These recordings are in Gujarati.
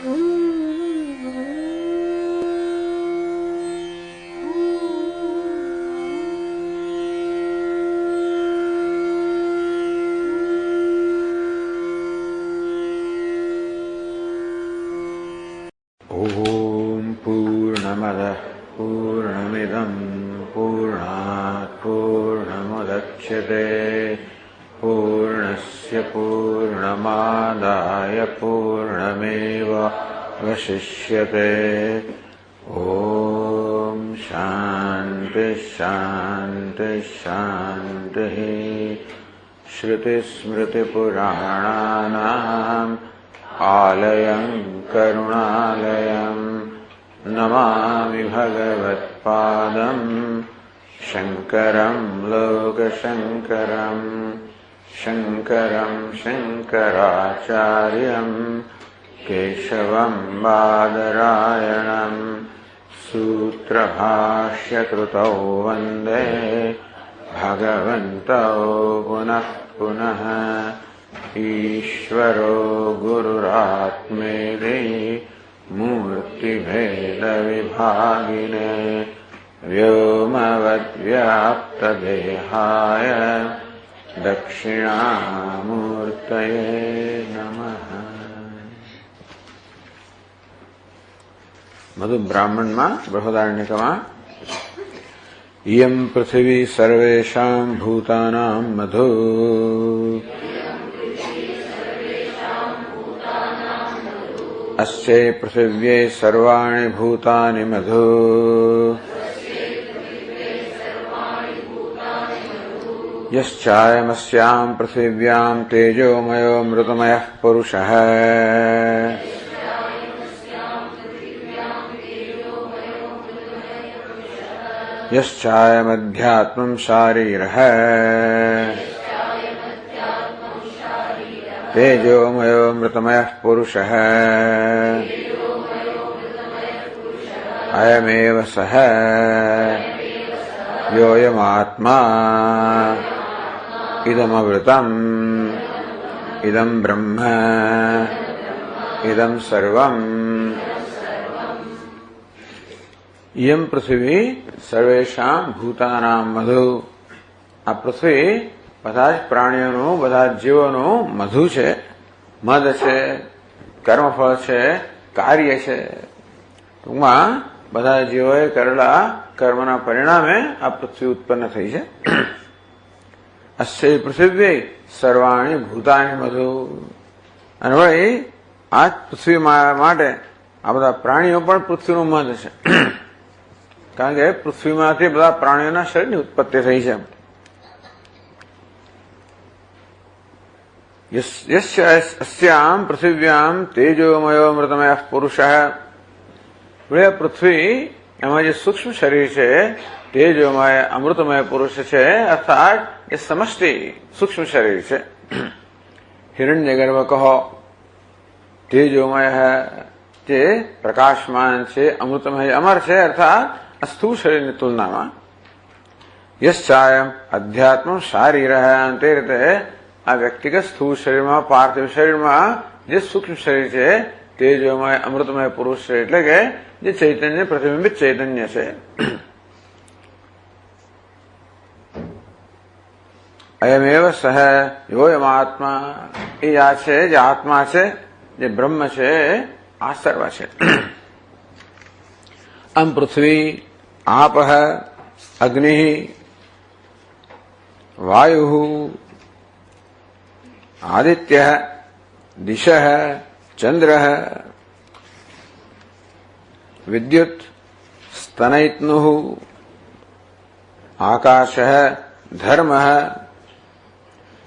ओम पूर्णमदः पूर्णमिदं पूर्णात् पूर्णमुदच्यते पूर्णस्य पूर्णमादाय पूर्णमेवावशिष्यते। ओम शांति शांति शांतिः। श्रुतिस्मृतिपुराणानाम् आलयं करुणालयं नमामि भगवत्पादं शंकरं लोकशंकरं शंकरं शंकराचार्यं केशवं बादरायणं सूत्रभाष्यकृतौ वन्दे भगवन्तौ पुनः पुनः। ईश्वरो गुरुरात्मेति मूर्तिभेदविभागिने व्योमवद्व्याप्तदेहाय दक्षिणामूर्तये नमः। मधु ब्राह्मण में बृहदारण्यक में इयं पृथिवी सर्वेषां भूतानां मधु अस्यै पृथिव्यै सर्वाणि भूतानि मधु यश्चायमस्यां पृथिव्यां तेजोमयो मृतमयः पुरुषः यश्चायमध्यात्मं शारीरः तेजोमयो मृतमयः पुरुषः अयमेव सः योऽयमात्मा इदमृतम् इदं ब्रह्म इदं सर्वम्। इयं पृथ्वी सर्वेषां भूतानां मधु। आ पृथ्वी બધા જ પ્રાણીઓનું બધા જ જીવોનું મધુ છે, મધ છે, કર્મફળ છે, કાર્ય છે. ટૂંકમાં બધા જીવોએ કરેલા કર્મના પરિણામે આ પૃથ્વી ઉત્પન્ન થઈ છે. અસ્ય પૃથિવી સર્વાણી ભૂતાની મધુ. અને વળી આ પૃથ્વી માટે આ બધા પ્રાણીઓ પણ પૃથ્વીનું મધ છે. કારણ કે પૃથ્વીમાંથી બધા પ્રાણીઓના શરીરની ઉત્પત્તિ થઈ છે. अस्यां पृथिव्यां तेजोमयो मृतमयः पुरुषः. पृथ्वी एमां जे सूक्ष्म शरीर है तेजोमय अमृतमय पुरुष है, अर्थात ये समष्टि सूक्ष्म शरीर है. हिरण्यगर्भ कहो तेजोमय है, जे प्रकाशमान है, अमृतमय अमर है, अर्थात स्थूल शरीर की तुलना में. यश्चायम अध्यात्म शारीर है. ते रीते आ व्यक्तिगत स्थूल शरीर में पार्थिव शरीर में जे सूक्ष्म शरीर है तेजोमय अमृतमय पुरुष है, એટલે કે જે ચૈતન્ય પ્રતિબિંબિત ચૈતન્ય છે. અયમેવ સહ યોયમાત્મા. એ આ છે જે આત્મા છે, જે બ્રહ્મ છે, આ સર્વ છે. અમ પૃથ્વી આપઃ અગ્નિ વાયુઃ आदित्यः दिशः चन्द्रः विद्युत् स्तनयित्नुः आकाशः धर्मः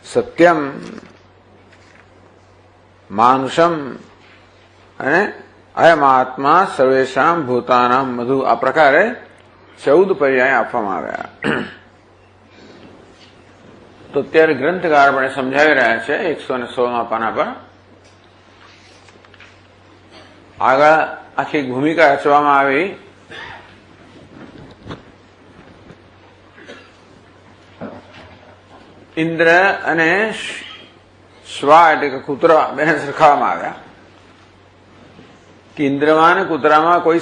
सत्यं मानुषम् અને અયમાત્મા સર્વેષાં ભૂતાનાં મધુ. આ પ્રકારે 14 પર્યાય આપવામાં આવ્યા. તો અત્યારે ગ્રંથકાર પણ સમજાવી રહ્યા છે 116મા પાના પર. આગળ આખી ભૂમિકા રચવામાં આવી. ઇન્દ્ર અને શ્વા એટલે કે કૂતરા બેને સરખાવવામાં આવ્યા. કે ઇન્દ્રમાં ને કૂતરામાં કોઈ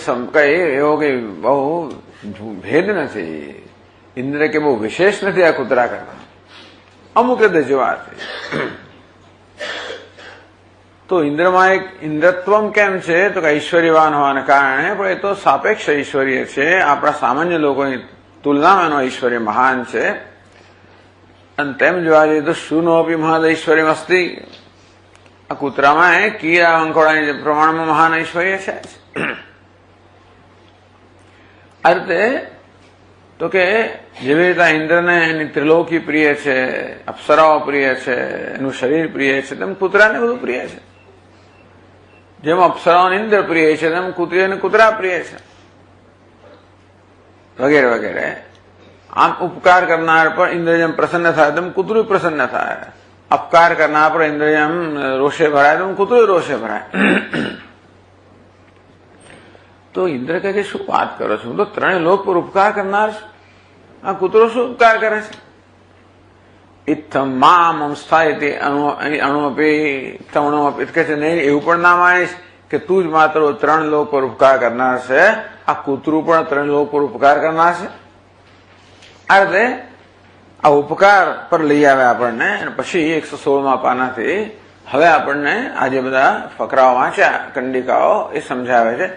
એવો કઈ બહુ ભેદ નથી. ઇન્દ્ર કે બહુ વિશેષ નથી આ કૂતરા કરતા, અમુક રીતે જોવા છે. તો ઇન્દ્રમાં એક ઇન્દ્રત્વમ કેમ છે તો કે ઐશ્વર્યવાન હોવાને કારણે, પણ એ તો સાપેક્ષ ઐશ્વર્ય છે. આપણા સામાન્ય લોકોની તુલનામાં એનું ઐશ્વર્ય મહાન છે. અને તેમ જોવા જઈએ તો શુનોપી મહદ ઐશ્વર્ય મસ્તી, આ કૂતરામાં કીડા અંકોડાની પ્રમાણમાં મહાન ઐશ્વર્ય છે. આ રીતે તો કે જેવી રીતે ઇન્દ્રને એની ત્રિલોકી પ્રિય છે, અપ્સરાઓ પ્રિય છે, એનું શરીર પ્રિય છે, તેમ કૂતરાને બધું પ્રિય છે. જેમ અપ્સરાઓને ઇન્દ્ર પ્રિય છે તેમ કૂતરીઓને કૂતરા પ્રિય છે, વગેરે વગેરે. આમ ઉપકાર કરનાર પર ઇન્દ્ર જેમ પ્રસન્ન થાય તેમ કૂતરું પ્રસન્ન થાય. અપકાર કરનાર પર ઇન્દ્ર જેમ રોષે ભરાય તેમ કૂતરું રોષે ભરાય. તો ઇન્દ્ર કહે કે શું વાત કરો છો, હું તો ત્રણેય લોક પર ઉપકાર કરનાર છું, આ કૂતરો શું ઉપકાર કરે છે? ઇત્થમ મામ સ્થાયતે અણુઅપી તમણુઅપી કહે છે, નહીં એવું પણ ના માનીશ કે તું જ માત્ર ત્રણ લોક પર ઉપકાર કરનાર છે, આ કૂતરું પણ ત્રણ લોક પર ઉપકાર કરનાર છે. આ રીતે આ ઉપકાર પર લઈ આવે આપણને. અને પછી 116મા પાનાથી હવે આપણને આ જે બધા ફકરાઓ વાંચ્યા, કંડિકાઓ, એ સમજાવે છે.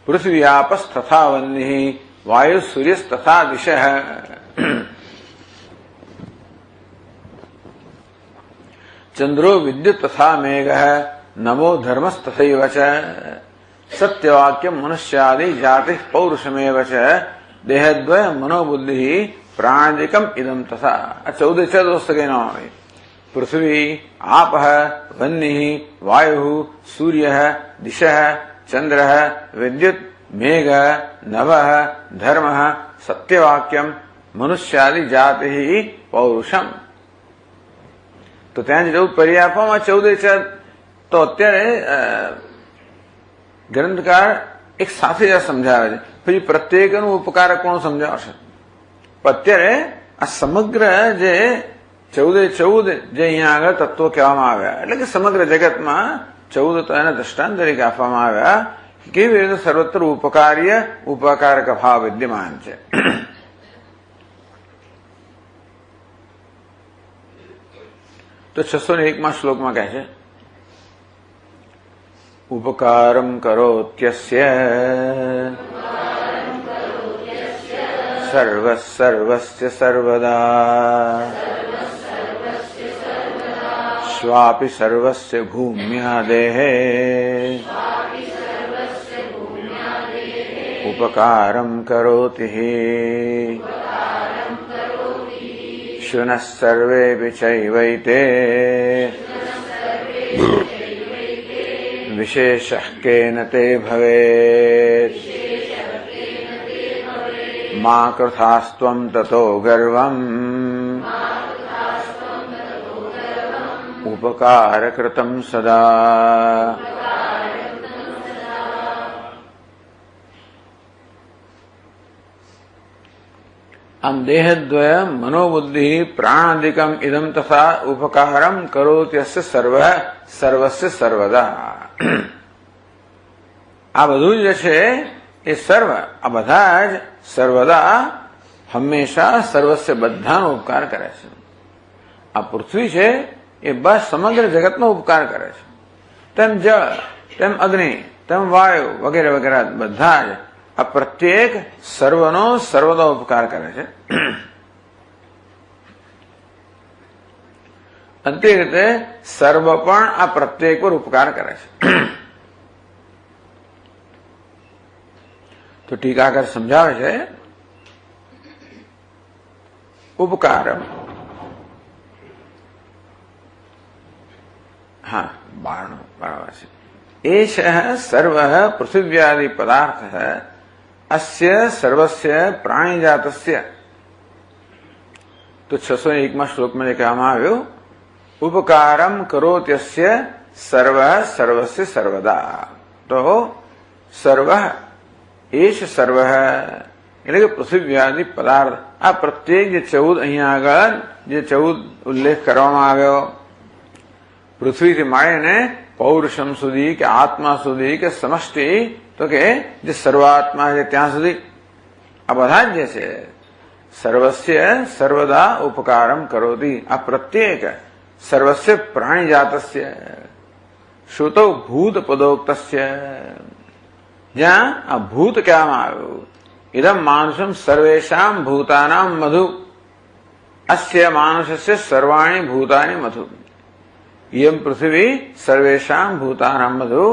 પૃથ્વી આપસ તથા વન્નિ વાયુ સૂર્ય તથા દિશ ચંદ્રો વિદ્યુત તથા મેઘ નમો ધર્મસ તથૈવ ચ સત્યવાક્યમ મનુષ્યાદિ જાતિ પૌરુષમેવ ચ દેહદ્વય મનોબુદ્ધિ પ્રાણિકમ ઇદમ તથા. આ 14 પુસ્તકેનો પૃથ્વી આપ વન્નિ વાયુ સૂર્ય દિશ ચંદ્ર વિદ્યુત મેઘ નવ ધર્મ સત્યવાક્યમ મનુષ્યાદિ જાતિ પૌરુષમ. તો ત્યાં જ 14 પર્યાય આપવામાં 14 તો અત્યારે ગ્રંથકાર એક સાથે જ સમજાવે છે. પછી પ્રત્યેકનું ઉપકારક કોણ સમજાવશે? અત્યારે આ સમગ્ર જે 14 જે અહીંયા આગળ તત્વો કહેવામાં આવ્યા, એટલે કે સમગ્ર જગતમાં 14 તો એના દ્રષ્ટાંત તરીકે આપવામાં આવ્યા કેવી રીતે સર્વત્ર ઉપકાર્ય ઉપકારક ભાવ વિદ્યમાન છે. તો 601મા શ્લોકમાં કહે છે, ઉપકારમ કરોત્યસ્ય સર્વસ્ય સર્વદા સ્વાપી સર્વસ્ય ભૂમ્યા દેહે ઉપકારમ કરોતિ શુનઃ સર્વે ચૈવૈતે વિશેષઃ કેન તે ભવેત મા કૃથાસ્ત્વં તતો ગર્વં ઉપકાર કૃતં સદા. આમ દેહદ્વય મનોબુદ્ધિ પ્રાણાદિકમ ઇદમ તથા ઉપકારમ કરોત્યસ્ય સર્વસ્ય સર્વદા. આ બધું જ છે એ સર્વ, આ બધા જ સર્વદા હંમેશા સર્વસ્ય બધાનો ઉપકાર કરે છે. આ પૃથ્વી છે એ બસ સમગ્ર જગતનો ઉપકાર કરે છે. તેમ જળ, તેમ અગ્નિ, તેમ વાયુ વગેરે વગેરે બધા જ આ પ્રત્યેક સર્વનો સર્વદા ઉપકાર કરે છે. અંતે રીતે સર્વ પણ આ પ્રત્યેક પર ઉપકાર કરે છે. તો ટીકાકાર સમજાવે છે, ઉપકારમ, હા 12 છે, એષ સર્વ પૃથિવ્યાદિ પદાર્થ અસ્ય સર્વસ્ય પ્રાણીજાતસ્ય. તો 601મા શ્લોકમાં જે કહેવામાં આવ્યું, ઉપકારમ કરોત્યસ્ય સર્વ સર્વસ્ય સર્વદા. તો સર્વ એષ સર્વ એટલે કે પૃથિવ્યાદિ પદાર્થ, આ પ્રત્યેક જે 14 અહીંયા આગળ જે 14 ઉલ્લેખ કરવામાં આવ્યો, પૃથ્વીથી માંડીને પૌરુષમ સુધી કે આત્મા સુધી કે સમષ્ટિ, તો કે જે સર્વાત્મા છે ત્યાં સુધી આ બધા જ જે છે સર્વસ્ય સર્વદા ઉપકારમ કરોતિ. આ પ્રત્યેક સર્વસ્ય પ્રાણી જાતસ્ય શ્રુતો ભૂત પદોક્તસ્ય, જ્યાં આ ભૂત કહેવામાં આવ્યું, ઇદમ માનુષમ સર્વેષામ ભૂતાનામ મધુ અસ્ય માનુષસ્ય સર્વાણી ભૂતાની મધુ. ઇયમ પૃથ્વી સર્વેષામ ભૂતાનામ મધુ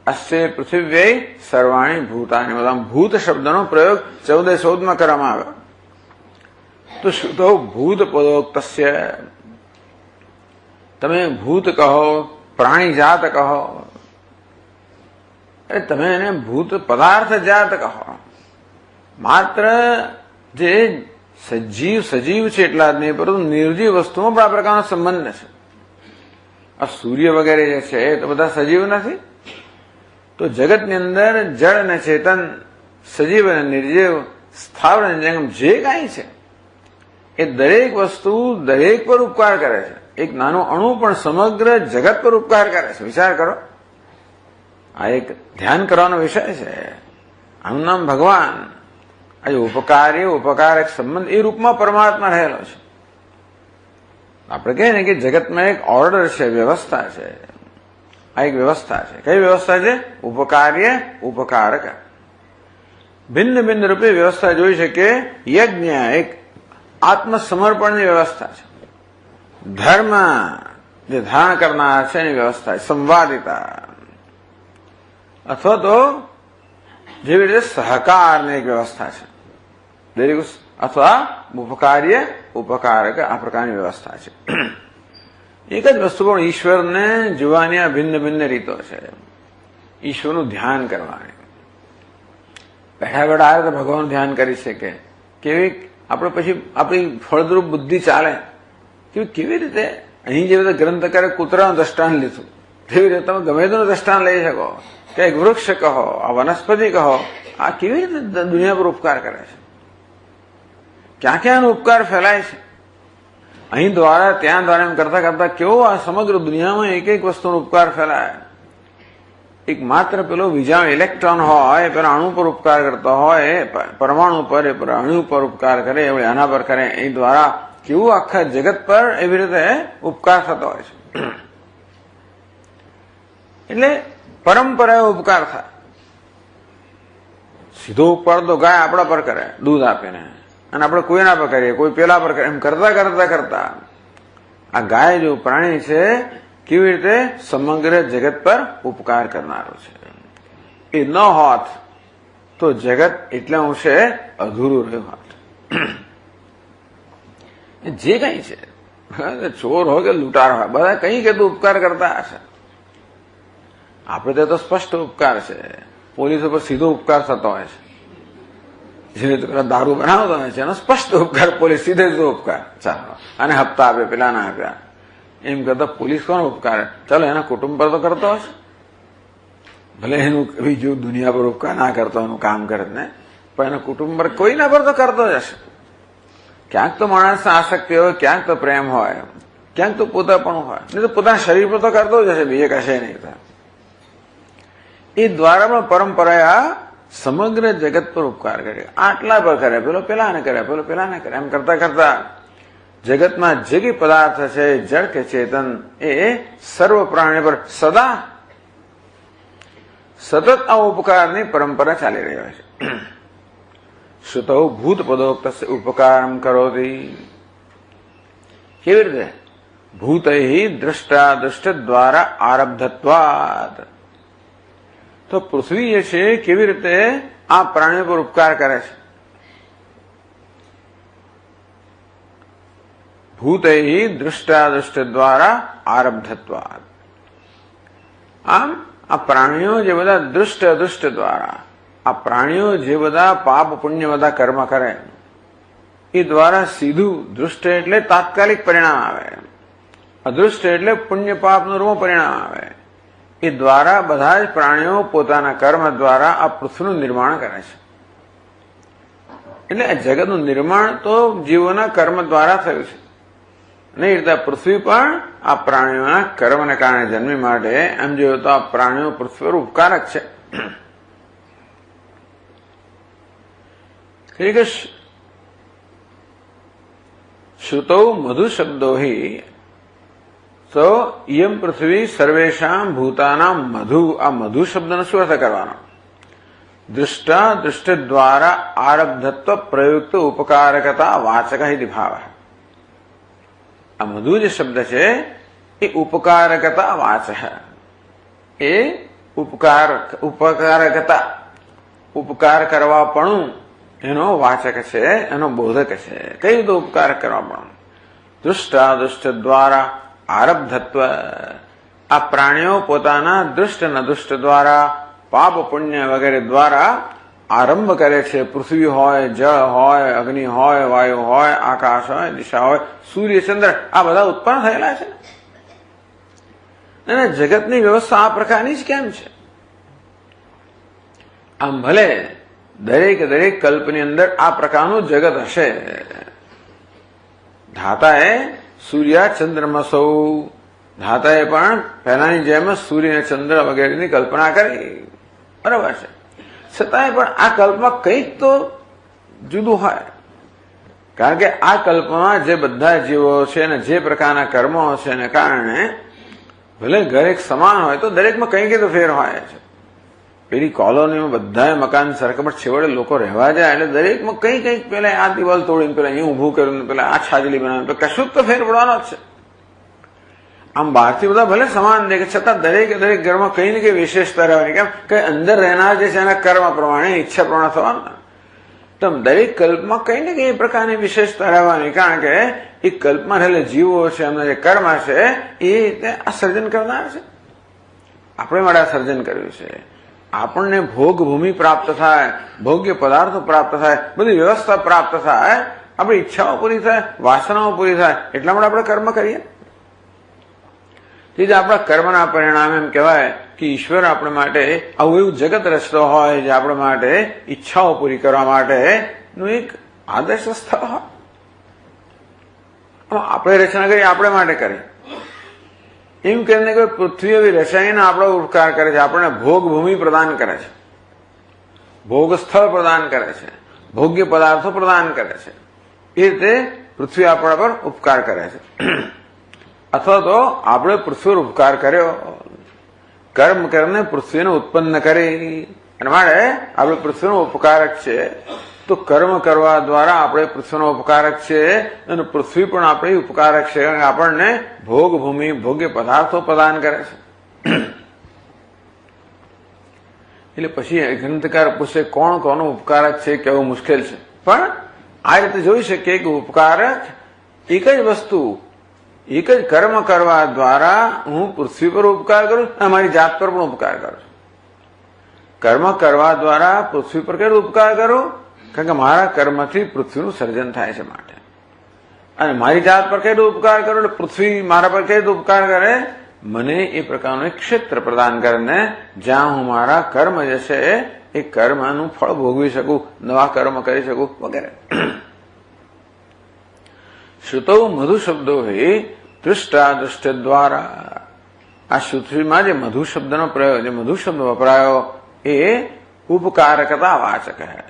અસ્ય પૃથિવ્યય સર્વાણી ભૂતાની મધુ. ભૂત શબ્દનો પ્રયોગ 14 કરવામાં આવ્યો. તો શ્રુતો ભૂત પદોક્તસ્ય, તમે ભૂત કહો, પ્રાણી જાત કહો, તમે એને ભૂત પદાર્થ જાત કહો. માત્ર જે સજીવ છે એટલા જ નહીં, પરંતુ નિર્જીવ વસ્તુમાં પણ આ પ્રકારનો સંબંધ છે. આ સૂર્ય વગેરે જે છે એ તો બધા સજીવ નથી. તો જગતની અંદર જળ અને ચેતન, સજીવ અને નિર્જીવ, સ્થાવર અને જંગમ જે કાંઈ છે એ દરેક વસ્તુ દરેક પર ઉપકાર કરે છે. એક નાનો અણુ પણ સમગ્ર જગત પર ઉપકાર કરે છે. વિચાર કરો, આ એક ધ્યાન કરવાનો વિષય છે. આનું નામ ભગવાન. આ ઉપકારી ઉપકારક સંબંધ એ રૂપમાં પરમાત્મા રહેલો છે. આપણે કહીએ ને કે જગતમાં એક ઓર્ડર છે, વ્યવસ્થા છે. આ એક વ્યવસ્થા છે. કઈ વ્યવસ્થા છે? ઉપકાર્ય ઉપકારક. ભિન્ન ભિન્ન રૂપે વ્યવસ્થા જોઈ શકે. યજ્ઞ એક આત્મસમર્પણની વ્યવસ્થા છે. ધર્મ જે ધારણ કરનાર છે એની વ્યવસ્થા છે. સંવાદિતા, અથવા તો જેવી રીતે સહકારની એક વ્યવસ્થા છે. દરેક અથવા ઉપકાર્ય ઉપકારક આ પ્રકારની વ્યવસ્થા છે. એક જ વસ્તુ પણ ઈશ્વરને જોવાની આ ભિન્ન ભિન્ન રીતો છે. ઈશ્વરનું ધ્યાન કરવાની. બેઠા બેઠા આવે તો ભગવાનનું ધ્યાન કરી શકે. કેવી આપણે પછી આપણી ફળદ્રુપ બુદ્ધિ ચાલે. કેવી રીતે અહીં જે બધા ગ્રંથકારે કૂતરાનું દ્રષ્ટાંત લીધું, તેવી રીતે તમે ગમે તેનું દ્રષ્ટાંત લઈ શકો. કે એક વૃક્ષ કહો, આ વનસ્પતિ કહો, આ કેવી રીતે દુનિયા પર ઉપકાર કરે છે. ક્યાં ક્યાં ઉપકાર ફેલાય છે. અહીં દ્વારા ત્યાં દ્વારા એમ કરતા કરતા કેવો આ સમગ્ર દુનિયામાં એક એક વસ્તુનો ઉપકાર ફેલાય. એક માત્ર પેલો બીજા ઇલેક્ટ્રોન હોય, પેલા અણુ પર ઉપકાર કરતો હોય, પરમાણુ પર, એ અણુ પર ઉપકાર કરે, એવડે આના પર કરે. એ દ્વારા કેવું આખા જગત પર એવી રીતે ઉપકાર થતો હોય છે. એટલે પરંપરાએ ઉપકાર થાય. સીધો ઉપકાર તો ગાય આપણા પર કરે દૂધ આપીને, અને આપણે કોઈના પર કરીએ, કોઈ પેલા પર કરે. એમ કરતા કરતા કરતા આ ગાય જો પ્રાણી છે કેવી રીતે સમગ્ર જગત પર ઉપકાર કરનારો છે. એ ન હોત તો જગત એટલે અંશે અધૂરું રહ્યું હોત. જે કઈ છે, ચોર હોય કે લૂંટાર હોય, બધા કઈ કે ઉપકાર કરતા હશે. આપણે તો સ્પષ્ટ ઉપકાર છે. પોલીસ ઉપર સીધો ઉપકાર થતો હોય છે. જેને પેલા દારૂ બનાવતો હોય છે એનો સ્પષ્ટ ઉપકાર, પોલીસ સીધે સીધો ઉપકાર. ચાલો, અને હપ્તા આપે, પેલા ના આપ્યા, એમ કરતા પોલીસ કોનો ઉપકાર? ચાલો એના કુટુંબ પર તો કરતો હશે. ભલે એનું બીજું દુનિયા પર ઉપકાર ના કરતો એનું કામ કરે ને, પણ એના કુટુંબ પર કોઈના પર તો કરતો જ હશે. ક્યાંક તો માણસ આસક્તિ હોય, ક્યાંક તો પ્રેમ હોય, ક્યાંક તો પોતાપણું હોય, નહીં તો પોતાના શરીર પર તો કરતો જ હશે, બીજે કશે નહીં. એ દ્વારા પણ પરંપરાએ આ સમગ્ર જગત પર ઉપકાર કરે. આટલા પર કરે, પેલો પેલાને કરે, પેલો પેલાને કરે. એમ કરતા કરતા જગતમાં જે કઈ પદાર્થ છે, જળ કે ચેતન, એ સર્વ પ્રાણી પર સદા સતત આ ઉપકારની પરંપરા ચાલી રહી હોય છે. શ્રુતો ભૂત પદોક્ત ઉપકારમ કરોતિ. કેવી રીતે? ભૂતૈ દ્રષ્ટા દૃષ્ટ દ્વારા આરબ્ધત્વાદ. તો પૃથ્વી જે છે કેવી રીતે આ પ્રાણીઓ પર ઉપકાર કરે છે. ભૂતૈ દૃષ્ટા દૃષ્ટ દ્વારા આરબ્ધત્વાદ. આમ આ પ્રાણીઓ જે બધા દૃષ્ટ અદૃષ્ટ દ્વારા, આ પ્રાણીઓ જે બધા પાપ પુણ્ય બધા કર્મ કરે એ દ્વારા સીધું, દૃષ્ટ એટલે તાત્કાલિક પરિણામ આવે, અદૃષ્ટ એટલે પુણ્ય પાપનું રૂપ પરિણામ આવે. એ દ્વારા બધા જ પ્રાણીઓ પોતાના કર્મ દ્વારા આ પૃથ્વીનું નિર્માણ કરે છે. એટલે જગતનું નિર્માણ તો જીવોના કર્મ દ્વારા થયું છે. અને એ રીતે પૃથ્વી પણ આ પ્રાણીઓના કર્મને કારણે જન્મી માટે એમ જોઈએ તો આ પ્રાણીઓ પૃથ્વી પર ઉપકારક છે. શ્રુતૌ મધુ શબ્દો હિ તો ઇયમ પૃથ્વી સર્વેશામ ભૂતાનામ મધુ. આ મધુ શબ્દનો શું અર્થ કરવાનો? દૃષ્ટા દૃષ્ટ દ્વારા આરબ્ધત્વ પ્રયુક્ત ઉપકારકતા વાચક ઇતિ ભાવ. આ મધુ જે શબ્દ છે એ ઉપકારકતા વાચ. એ ઉપકારકતા ઉપકાર કરવાપણું એનો વાચક છે, એનો બોધક છે. કઈ રીતે ઉપકાર કરવાપણું? દૃષ્ટા દુષ્ટ દ્વારા આરબ્ધત્વ. આ પ્રાણીઓ પોતાના દુષ્ટ ન દુષ્ટ દ્વારા પાપ પુણ્ય વગેરે દ્વારા આરંભ કરે છે. પૃથ્વી હોય, જળ હોય, અગ્નિ હોય, વાયુ હોય, આકાશ હોય, દિશા હોય, સૂર્ય ચંદ્ર આ બધા ઉત્પન્ન થયેલા છે. અને જગતની વ્યવસ્થા આ પ્રકારની જ કેમ છે? આમ ભલે દરેક કલ્પની અંદર આ પ્રકારનું જગત હશે. ધાતાએ સૂર્ય ચંદ્રમસૌ, ધાતાએ પણ પહેલાની જેમ સૂર્ય ચંદ્ર વગેરેની કલ્પના કરી. બરાબર છે. છતાંય પણ આ કલ્પમાં કંઈક તો જુદું હોય. કારણ કે આ કલ્પમાં જે બધા જીવો છે અને જે પ્રકારના કર્મો છે એને કારણે ભલે દરેક સમાન હોય તો દરેકમાં કંઈક તો ફેર હોય છે. પેલી કોલોનીમાં બધા મકાન સરખા પણ છેવડે લોકો રહેવા જાય એટલે દરેકમાં કંઈક પેલા આ દિવાલ તોડીને પેલા અહીં ઉભું કર્યું, પેલા આ છાજલી બનાવ્યું, કશું જ તો ફેર પડવાનો જ છે. આમ બહારથી બધા ભલે સમાન દેખે છતાં દરેક ઘરમાં કઈ ને કઈ વિશેષતા રહેવાની. કેમ કે અંદર રહેનાર જે છે એના કર્મ પ્રમાણે, ઈચ્છા પ્રમાણે થવાનું. તો દરેક કલ્પમાં કઈ ને કઈ પ્રકારની વિશેષતા રહેવાની. કારણ કે એ કલ્પમાં રહેલા જીવો છે, એમના જે કર્મ છે એ રીતે આ સર્જન કરનાર છે. આપણે માટે આ સર્જન કર્યું છે. આપણને ભોગ ભૂમિ પ્રાપ્ત થાય, ભોગ્ય પદાર્થો પ્રાપ્ત થાય, બધી વ્યવસ્થા પ્રાપ્ત થાય, આપણી ઈચ્છાઓ પૂરી થાય, વાસનાઓ પૂરી થાય, એટલા માટે આપણે કર્મ કરીએ. તેથી આપણા કર્મના પરિણામે એમ કહેવાય કે ઈશ્વર આપણે માટે આવું એવું જગત રચતો હોય જે આપણે માટે ઈચ્છાઓ પૂરી કરવા માટેનું એક આદર્શ સ્થળ હોય. આપણે રચના કરી આપણે માટે કરે એમ કરીને કોઈ પૃથ્વી એવી રચાઈને આપણો ઉપકાર કરે છે, આપણને ભોગ ભૂમિ પ્રદાન કરે છે, ભોગ સ્થળ પ્રદાન કરે છે, ભોગ્ય પદાર્થો પ્રદાન કરે છે. એ રીતે પૃથ્વી આપણા પર ઉપકાર કરે છે. અથવા તો આપણે પૃથ્વી પર ઉપકાર કર્યો, કર્મ કરીને પૃથ્વીને ઉત્પન્ન કરી અને માટે આપણે પૃથ્વીનો ઉપકારક છે. તો કર્મ કરવા દ્વારા આપણે પૃથ્વીનો ઉપકારક છે અને પૃથ્વી પણ આપણી ઉપકારક છે. આપણને ભોગ ભૂમિ ભોગ્ય પદાર્થો પ્રદાન કરે છે. એટલે પછી ગ્રંથકાર પૂછે કોણ કોનો ઉપકારક છે, કેવું મુશ્કેલ છે. પણ આ રીતે જોઈ શકીએ કે ઉપકારક એક જ વસ્તુ, એક જ કર્મ કરવા દ્વારા હું પૃથ્વી પર ઉપકાર કરું અને મારી જાત પર પણ ઉપકાર કરું. કર્મ કરવા દ્વારા પૃથ્વી પર કેવો ઉપકાર કરું? કારણ કે મારા કર્મથી પૃથ્વીનું સર્જન થાય છે માટે. અને મારી જાત પર કેવો ઉપકાર કરું એટલે પૃથ્વી મારા પર કેવો ઉપકાર કરે? મને એ પ્રકારનું એક ક્ષેત્ર પ્રદાન કરીને જ્યાં હું મારા કર્મ જે છે એ કર્મનું ફળ ભોગવી શકું, નવા કર્મ કરી શકું વગેરે. શ્રુતૌ મધુ શબ્દો હે દૃષ્ટા દૃષ્ટ દ્વારા. આ શ્રુતિમાં જે મધુ શબ્દનો પ્રયોગ, જે મધુ શબ્દ વપરાયો એ ઉપકારકતા વાચક હે.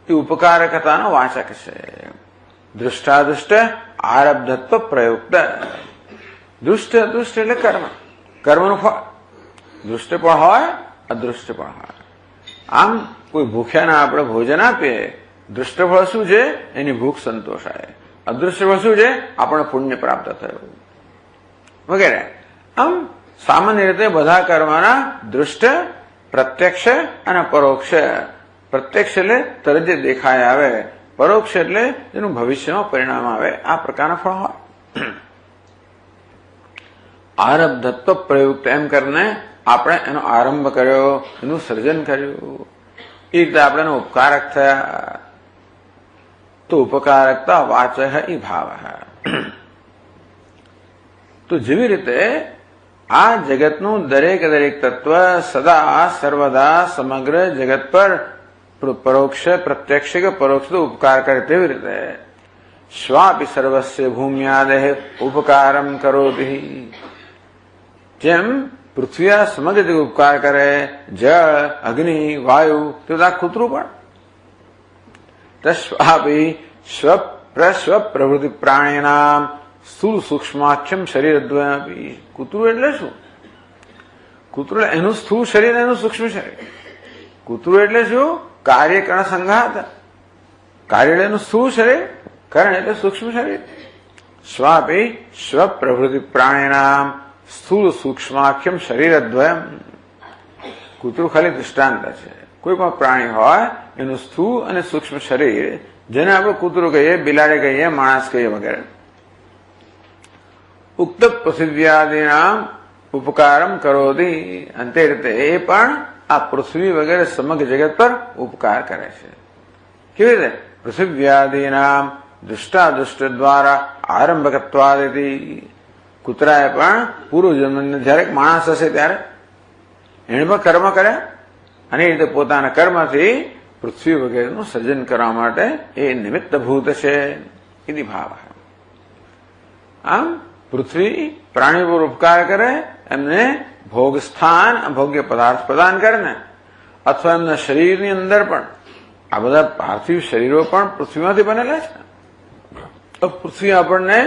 એ ઉપકારકતાનો વાચક છે. દૃષ્ટાદૃષ્ટ આરબ્ધત્વ પ્રયુક્ત. દુષ્ટ દુષ્ટ એટલે કર્મ, કર્મનું ફળ. દુષ્ટ પણ હોય, અદૃષ્ટ પણ હોય. આમ કોઈ ભૂખ્યાને આપણે ભોજન આપીએ, દુષ્ટ ફળ શું છે? એની ભૂખ સંતોષાય. અદૃશ્ય ફળ શું છે? આપણને પુણ્ય પ્રાપ્ત થયું વગેરે. આમ સામાન્ય રીતે બધા કર્મના દૃષ્ટ, પ્રત્યક્ષ અને પરોક્ષ. પ્રત્યક્ષ એટલે તરત જે દેખાય આવે, પરોક્ષ એટલે જેનું ભવિષ્યમાં પરિણામ આવે, આ પ્રકારના ફળ હોય. આરબ્ધત્વ પ્રયુક્ત એમ કરીને આપણે એનો આરંભ કર્યો, એનું સર્જન કર્યું. એ રીતે આપણે એનો ઉપકારક થયા. તો ઉપકારકતા વાચ એ ભાવ. તો જેવી રીતે આ જગતનું દરેક તત્વ સદા સર્વદા સમગ્ર જગત પર પરોક્ષ, પ્રત્યક્ષ કે પરોક્ષ ઉપકાર કરે, તેવી રીતે સ્વાપી સર્વસ્ય ભૂમ્યાદેહ ઉપકારમ કરોતિ. જેમ પૃથ્વી આ સમગ્ર જગત ઉપકાર કરે, જળ, અગ્નિ, વાયુ, તે બધા કૂતરું પણ. તસ્વાપી સ્વ પ્રવૃત્તિ પ્રાણીનામ સ્થૂળ સૂક્ષ્માખ્યમ શરીરદ્વયમપી. કૂતરું એટલે શું? કૂતરું એનું સ્થૂળ શરીર, એનું સૂક્ષ્મ શરીર. કૂતરું એટલે શું? કાર્યકરણ સંઘાત. કાર્ય એટલે એનું સ્થૂળ શરીર, કરણ એટલે સૂક્ષ્મ શરીર. સ્વાપી સ્વ પ્રવૃત્તિ પ્રાણીનામ સ્થૂળ સૂક્ષ્માખ્યમ શરીરદ્વયમ. કૂતરું ખાલી દૃષ્ટાંત છે. કોઈ પણ પ્રાણી હોય એનું સ્થૂળ અને સૂક્ષ્મ શરીર, જેને આપણે કૂતરું કહીએ, બિલાડી કહીએ, માણસ કહીએ વગેરે. ઉક્ત પૃથિવ્યાદિનામ ઉપકારમ કરોતિ. અંતે રીતે એ પણ આ પૃથ્વી વગેરે સમગ્ર જગત પર ઉપકાર કરે છે. કેવી રીતે? પૃથિવ્યાદિનામ દુષ્ટાદુષ્ટ દ્વારા આરંભકત્વાદિ. કૂતરાએ પણ પૂર્વ જન્મને જયારે માણસ હશે ત્યારે એણે પણ કર્મ કર્યા, અને એ રીતે પોતાના કર્મથી પૃથ્વી વગેરેનું સર્જન કરવા માટે એ નિમિત્તભૂત છે. એની ભાવ. આમ પૃથ્વી પ્રાણીઓ પર ઉપકાર કરે, એમને ભોગ સ્થાન, ભોગ્ય પદાર્થ પ્રદાન કરે ને, અથવા એમના શરીરની અંદર પણ આ બધા પાર્થિવ શરીરો પણ પૃથ્વીમાંથી બનેલા છે. તો પૃથ્વી આપણને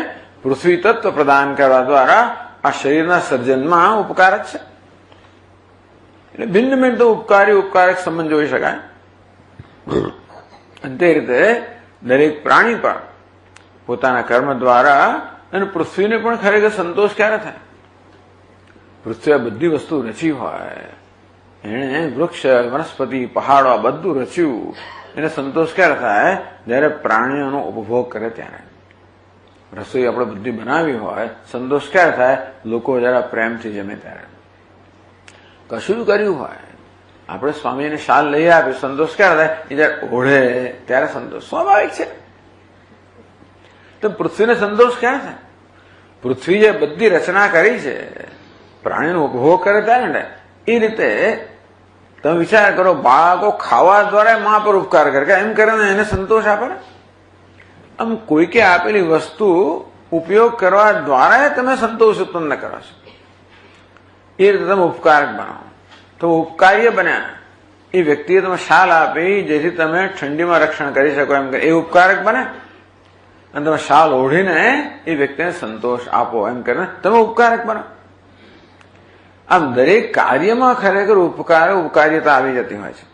પૃથ્વી તત્વ પ્રદાન કરવા દ્વારા આ શરીરના સર્જનમાં ઉપકાર જ છે. એટલે ભિન્ન ભિન્ન તો ઉપકારી ઉપકારક સંબંધ જોઈ શકાય. અને તે રીતે દરેક પ્રાણી પણ પોતાના કર્મ દ્વારા, અને પૃથ્વીને પણ ખરેખર સંતોષ ક્યારે થાય? પૃથ્વી આ બધી વસ્તુ રચી હોય, એણે વૃક્ષ, વનસ્પતિ, પહાડો આ બધું રચ્યું, એને સંતોષ ક્યારે થાય? જયારે પ્રાણીઓનો ઉપભોગ કરે ત્યારે. રસોઈ આપણે બધી બનાવી હોય, સંતોષ ક્યારે થાય? લોકો જરા પ્રેમથી જમે ત્યારે. કશું કર્યું હોય, આપણે સ્વામીને શાલ લઈ આપી, સંતોષ ક્યારે થાય? એ જયારે ઓઢે ત્યારે સંતોષ સ્વાભાવિક છે. તો પૃથ્વીને સંતોષ ક્યાં થાય? પૃથ્વી જે બધી રચના કરી છે, પ્રાણીનો ઉપભોગ કરે ત્યારે ને, એ રીતે તમે વિચાર કરો, બાળકો ખાવા દ્વારા મા પર ઉપકાર કરે, એમ કરે ને એને સંતોષ આપે ને. આમ કોઈકે આપેલી વસ્તુ ઉપયોગ કરવા દ્વારા તમે સંતોષ ઉત્પન્ન કરો છો. એ રીતે તમે ઉપકારક બનાવો તો ઉપકાર્ય બન્યા. એ વ્યક્તિએ તમે શાલ આપી જેથી તમે ઠંડીમાં રક્ષણ કરી શકો, એમ એ ઉપકારક બને. અને તમે શાલ ઓઢીને એ વ્યક્તિને સંતોષ આપો, એમ કરીને તમે ઉપકારક બનો. આમ દરેક કાર્યમાં ખરેખર ઉપકાર્યતા આવી જતી હોય છે.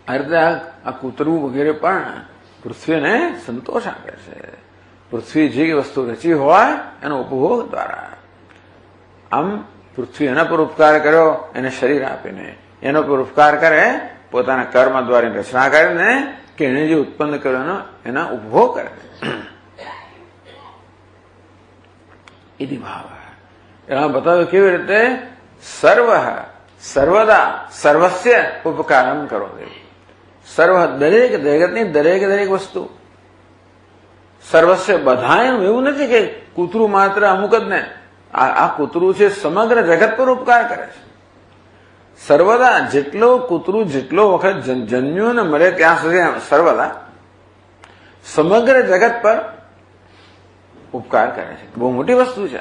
આ રીતે આ કૂતરું વગેરે પણ પૃથ્વીને સંતોષ આપે છે. પૃથ્વી જે વસ્તુ રચી હોય એનો ઉપભોગ દ્વારા. આમ પૃથ્વી એના પર ઉપકાર કર્યો, એને શરીર આપીને, એનો પર ઉપકાર કરે પોતાના કર્મ દ્વારા રચના કરીને, કે એને જે ઉત્પન્ન કર્યો એના ઉપભોગ કરે. એની ભાવ એમાં બતાવ્યું કેવી રીતે સર્વદા સર્વસ્ય ઉપકારમ કરો. સર્વ દરેક જગતની દરેક વસ્તુ સર્વસ્ય બધા. એવું નથી કે કૂતરું માત્ર અમુક જ ને. આ કૂતરું છે સમગ્ર જગત પર ઉપકાર કરે છે. સર્વદા જેટલો કૂતરું જેટલો વખત જન્મ્યું ને મરે ત્યાં સુધી સર્વદા સમગ્ર જગત પર ઉપકાર કરે છે. બહુ મોટી વસ્તુ છે.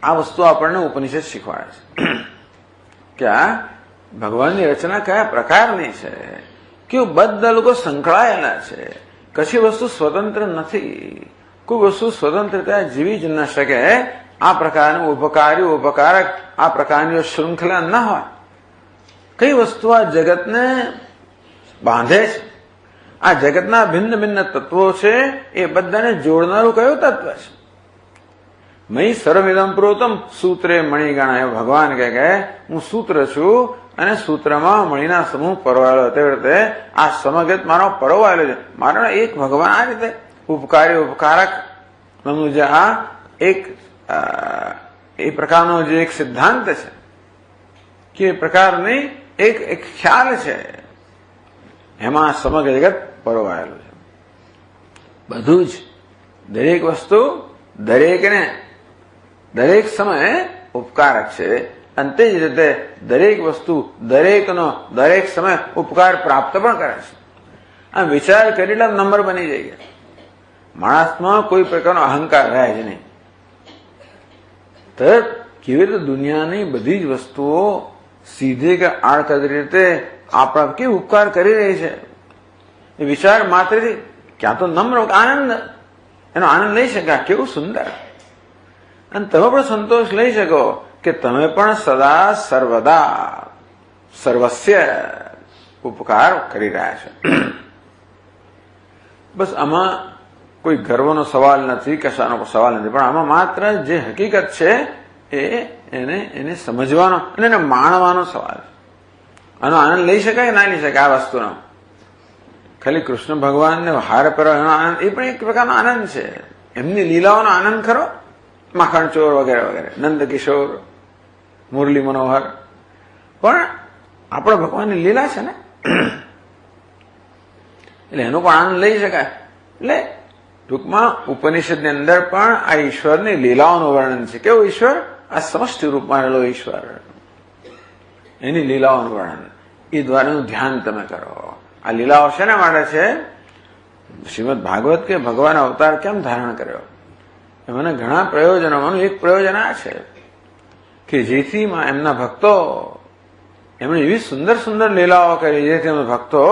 આ વસ્તુ આપણને ઉપનિષદ શીખવાડે છે કે આ ભગવાનની રચના કયા પ્રકારની છે, કે બધા લોકો સંકળાયેલા છે. કશી વસ્તુ સ્વતંત્ર નથી. કોઈ વસ્તુ સ્વતંત્ર રીતે જીવી જ ન શકે. આ પ્રકારનું ઉપકારી ઉપકારક આ પ્રકારની શૃંખલા ન હોય. કઈ વસ્તુ આ જગતને બાંધે છે? આ જગતના ભિન્ન ભિન્ન તત્વો છે, એ બધાને જોડનારું કયું તત્વ છે? મય સર્વમિદમ પ્રોતમ સૂત્રે મણિગણા. ભગવાન કહે હું સૂત્ર છું, અને સૂત્રમાં મણિના સમૂહ પરોવાયેલો. તે રીતે આ સમગ્ર મારો પરોવાયેલો છે. મારો એક ભગવાન આ રીતે ઉપકારી ઉપકારક જે આ એક એ પ્રકારનો જે એક સિદ્ધાંત છે, કે એ પ્રકારની એક ખ્યાલ છે, એમાં સમગ્ર જગત પરોવાયેલું છે. બધું જ દરેક વસ્તુ દરેકને દરેક સમયે ઉપકારક છે. અને તે જ રીતે દરેક વસ્તુ દરેકનો દરેક સમય ઉપકાર પ્રાપ્ત પણ કરે છે. આ વિચાર કરેલા નંબર બની જાય. માણસમાં કોઈ પ્રકારનો અહંકાર રહે જ નહીં. તો કેવી રીતે દુનિયાની બધી જ વસ્તુઓ સીધી કે આડકતરી રીતે આપણા કેવું ઉપકાર કરી રહી છે એ વિચાર માત્રથી ક્યાં તો નમ્ર આનંદ, એનો આનંદ લઈ શકાય. કેવું સુંદર. અને તમે પણ સંતોષ લઈ શકો કે તમે પણ સદા સર્વદા સર્વસ્ય ઉપકાર કરી રહ્યા છો. બસ આમાં કોઈ ગર્વનો સવાલ નથી, કશાનો સવાલ નથી, પણ આમાં માત્ર જે હકીકત છે એને સમજવાનો અને એને માણવાનો સવાલ. આનો આનંદ લઈ શકાય કે ના લઈ શકાય આ વસ્તુનો? ખાલી કૃષ્ણ ભગવાનને હાર પહેરવાનો આનંદ એ પણ એક પ્રકારનો આનંદ છે. એમની લીલાઓનો આનંદ ખરો, માખણ ચોર વગેરે વગેરે, નંદ કિશોર, મુરલી મનોહર, પણ આપણા ભગવાનની લીલા છે ને, એટલે એનો પણ આનંદ લઈ શકાય. એટલે ટૂંકમાં ઉપનિષદની અંદર પણ આ ઈશ્વરની લીલાઓનું વર્ણન છે. કેવો ઈશ્વર? આ સમષ્ટિ રૂપમાં રહેલો ઈશ્વર, એની લીલાઓનું વર્ણન, એ દ્વારાનું ધ્યાન તમે કરો. આ લીલાઓ શેના માટે છે? શ્રીમદ ભાગવત કે ભગવાન અવતાર કેમ ધારણ કર્યો, એમને ઘણા પ્રયોજનોમાંનું એક પ્રયોજન આ છે કે જેથી એમના ભક્તો, એમણે એવી સુંદર સુંદર લીલાઓ કરી જેથી એમના ભક્તો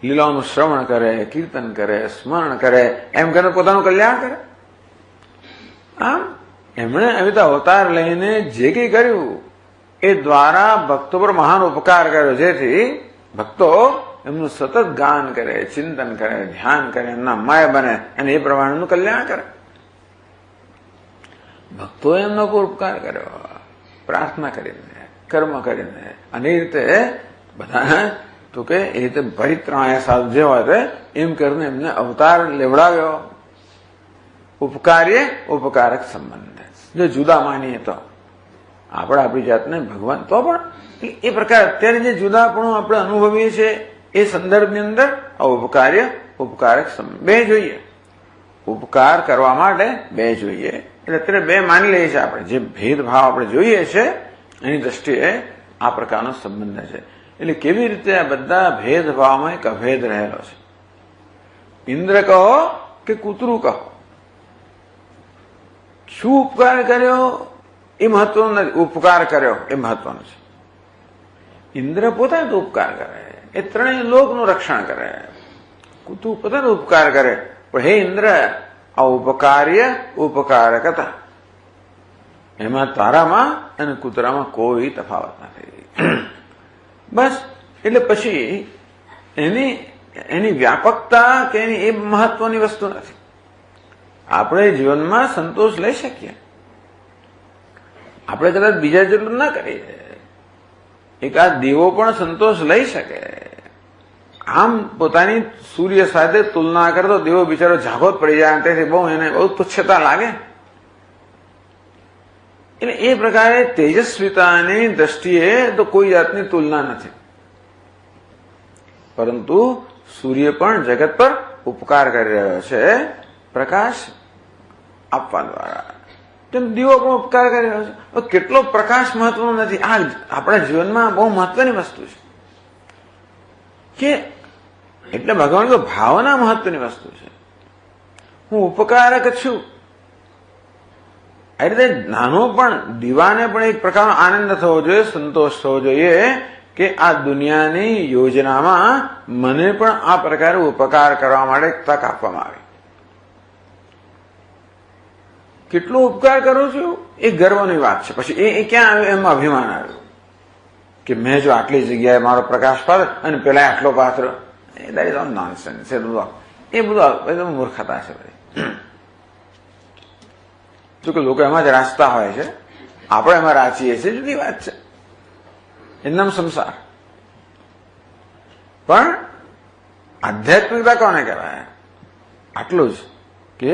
લીલાઓનું શ્રવણ કરે, કીર્તન કરે, સ્મરણ કરે, એમ કરીને પોતાનું કલ્યાણ કરે. આમ એમણે એવી રીતે અવતાર લઈને જે કંઈ કર્યું એ દ્વારા ભક્તો પર મહાન ઉપકાર કર્યો, જેથી ભક્તો એમનું સતત ગાન કરે, ચિંતન કરે, ધ્યાન કરે, એમના માય બને અને એ પ્રમાણેનું કલ્યાણ કરે. ભક્તોએ એમનો પર ઉપકાર કર્યો, પ્રાર્થના કરીને, કર્મ કરીને, અને એ રીતે બધા તો કે એ રીતે પરિત્રાય સાધુ જે હોય તે એમ કરીને એમને અવતાર લેવડાવ્યો. ઉપકાર્ય ઉપકારક સંબંધ. જો જુદા માનીએ તો આપણે આપણી જાતને ભગવાન, તો પણ એ પ્રકાર અત્યારે જે જુદાપણું આપણે અનુભવીએ છીએ એ સંદર્ભની અંદર આ ઉપકાર્ય ઉપકારક સંબંધ બે જોઈએ. ઉપકાર કરવા માટે બે જોઈએ. એટલે અત્યારે બે માની લઈએ છીએ આપણે. જે ભેદભાવ આપણે જોઈએ છે એની દ્રષ્ટિએ આ પ્રકારનો સંબંધ છે. એટલે કેવી રીતે આ બધા ભેદભાવમાં એક અભેદ રહેલો છે. ઇન્દ્ર કહો કે કૂતરું કહો, શું ઉપકાર કર્યો એ મહત્વનું નથી, ઉપકાર કર્યો એ મહત્વનું છે. ઇન્દ્ર પોતાને તો ઉપકાર કરે, એ ત્રણેય લોકનું રક્ષણ કરે. કૂતરું પોતાનો ઉપકાર કરે, પણ હે ઇન્દ્ર આ ઉપકાર્ય ઉપકારકતા એમાં તારામાં અને કૂતરામાં કોઈ તફાવત નથી. બસ એટલે પછી એની વ્યાપકતા કે એની એ મહત્વની વસ્તુ નથી. આપણે જીવનમાં સંતોષ લઈ શકીએ, આપણે કદાચ બીજા જેટલું ના કરીએ. એકાદ દીવો પણ સંતોષ લઈ શકે. આમ પોતાની સૂર્ય સાથે તુલના કરતો દીવો બિચારો ઝાંખો પડી જાય, તેથી એને બહુ તુચ્છતા લાગે. એટલે એ પ્રકારે તેજસ્વીતાની દ્રષ્ટિએ તો કોઈ જાતની તુલના નથી. પરંતુ સૂર્ય પણ જગત પર ઉપકાર કરી રહ્યો છે પ્રકાશ આપવા દ્વારા, તેમ દીવો પણ ઉપકાર કરી રહ્યો છે. કેટલો પ્રકાશ મહત્વનો નથી, આ આપણા જીવનમાં બહુ મહત્વની વસ્તુ છે. કે એટલે ભગવાન તો ભાવના મહત્વની વસ્તુ છે. હું ઉપકારક છું. આ રીતે નાનો પણ દીવાને પણ એક પ્રકારનો આનંદ થવો જોઈએ, સંતોષ થવો જોઈએ કે આ દુનિયાની યોજનામાં મને પણ આ પ્રકારે ઉપકાર કરવા માટે તક આપવામાં આવી. કેટલો ઉપકાર કરું છું એ ગર્વની વાત છે. પછી એ ક્યાં આવ્યું? એમાં અભિમાન આવ્યું કે મેં જો આટલી જગ્યાએ મારો પ્રકાશ પાડે અને પેલા આટલો પાત્ર, એ દેટ ઇઝ ઓલ નોનસેન્સ. એ બધું મૂર્ખતા છે બધી. જો કે લોકો એમાં જ રાચતા હોય છે, આપણે એમાં રાચીએ છીએ, જુદી વાત છે. એનું નામ સંસાર. પણ આધ્યાત્મિકતા કોને કહેવાય? આટલું જ કે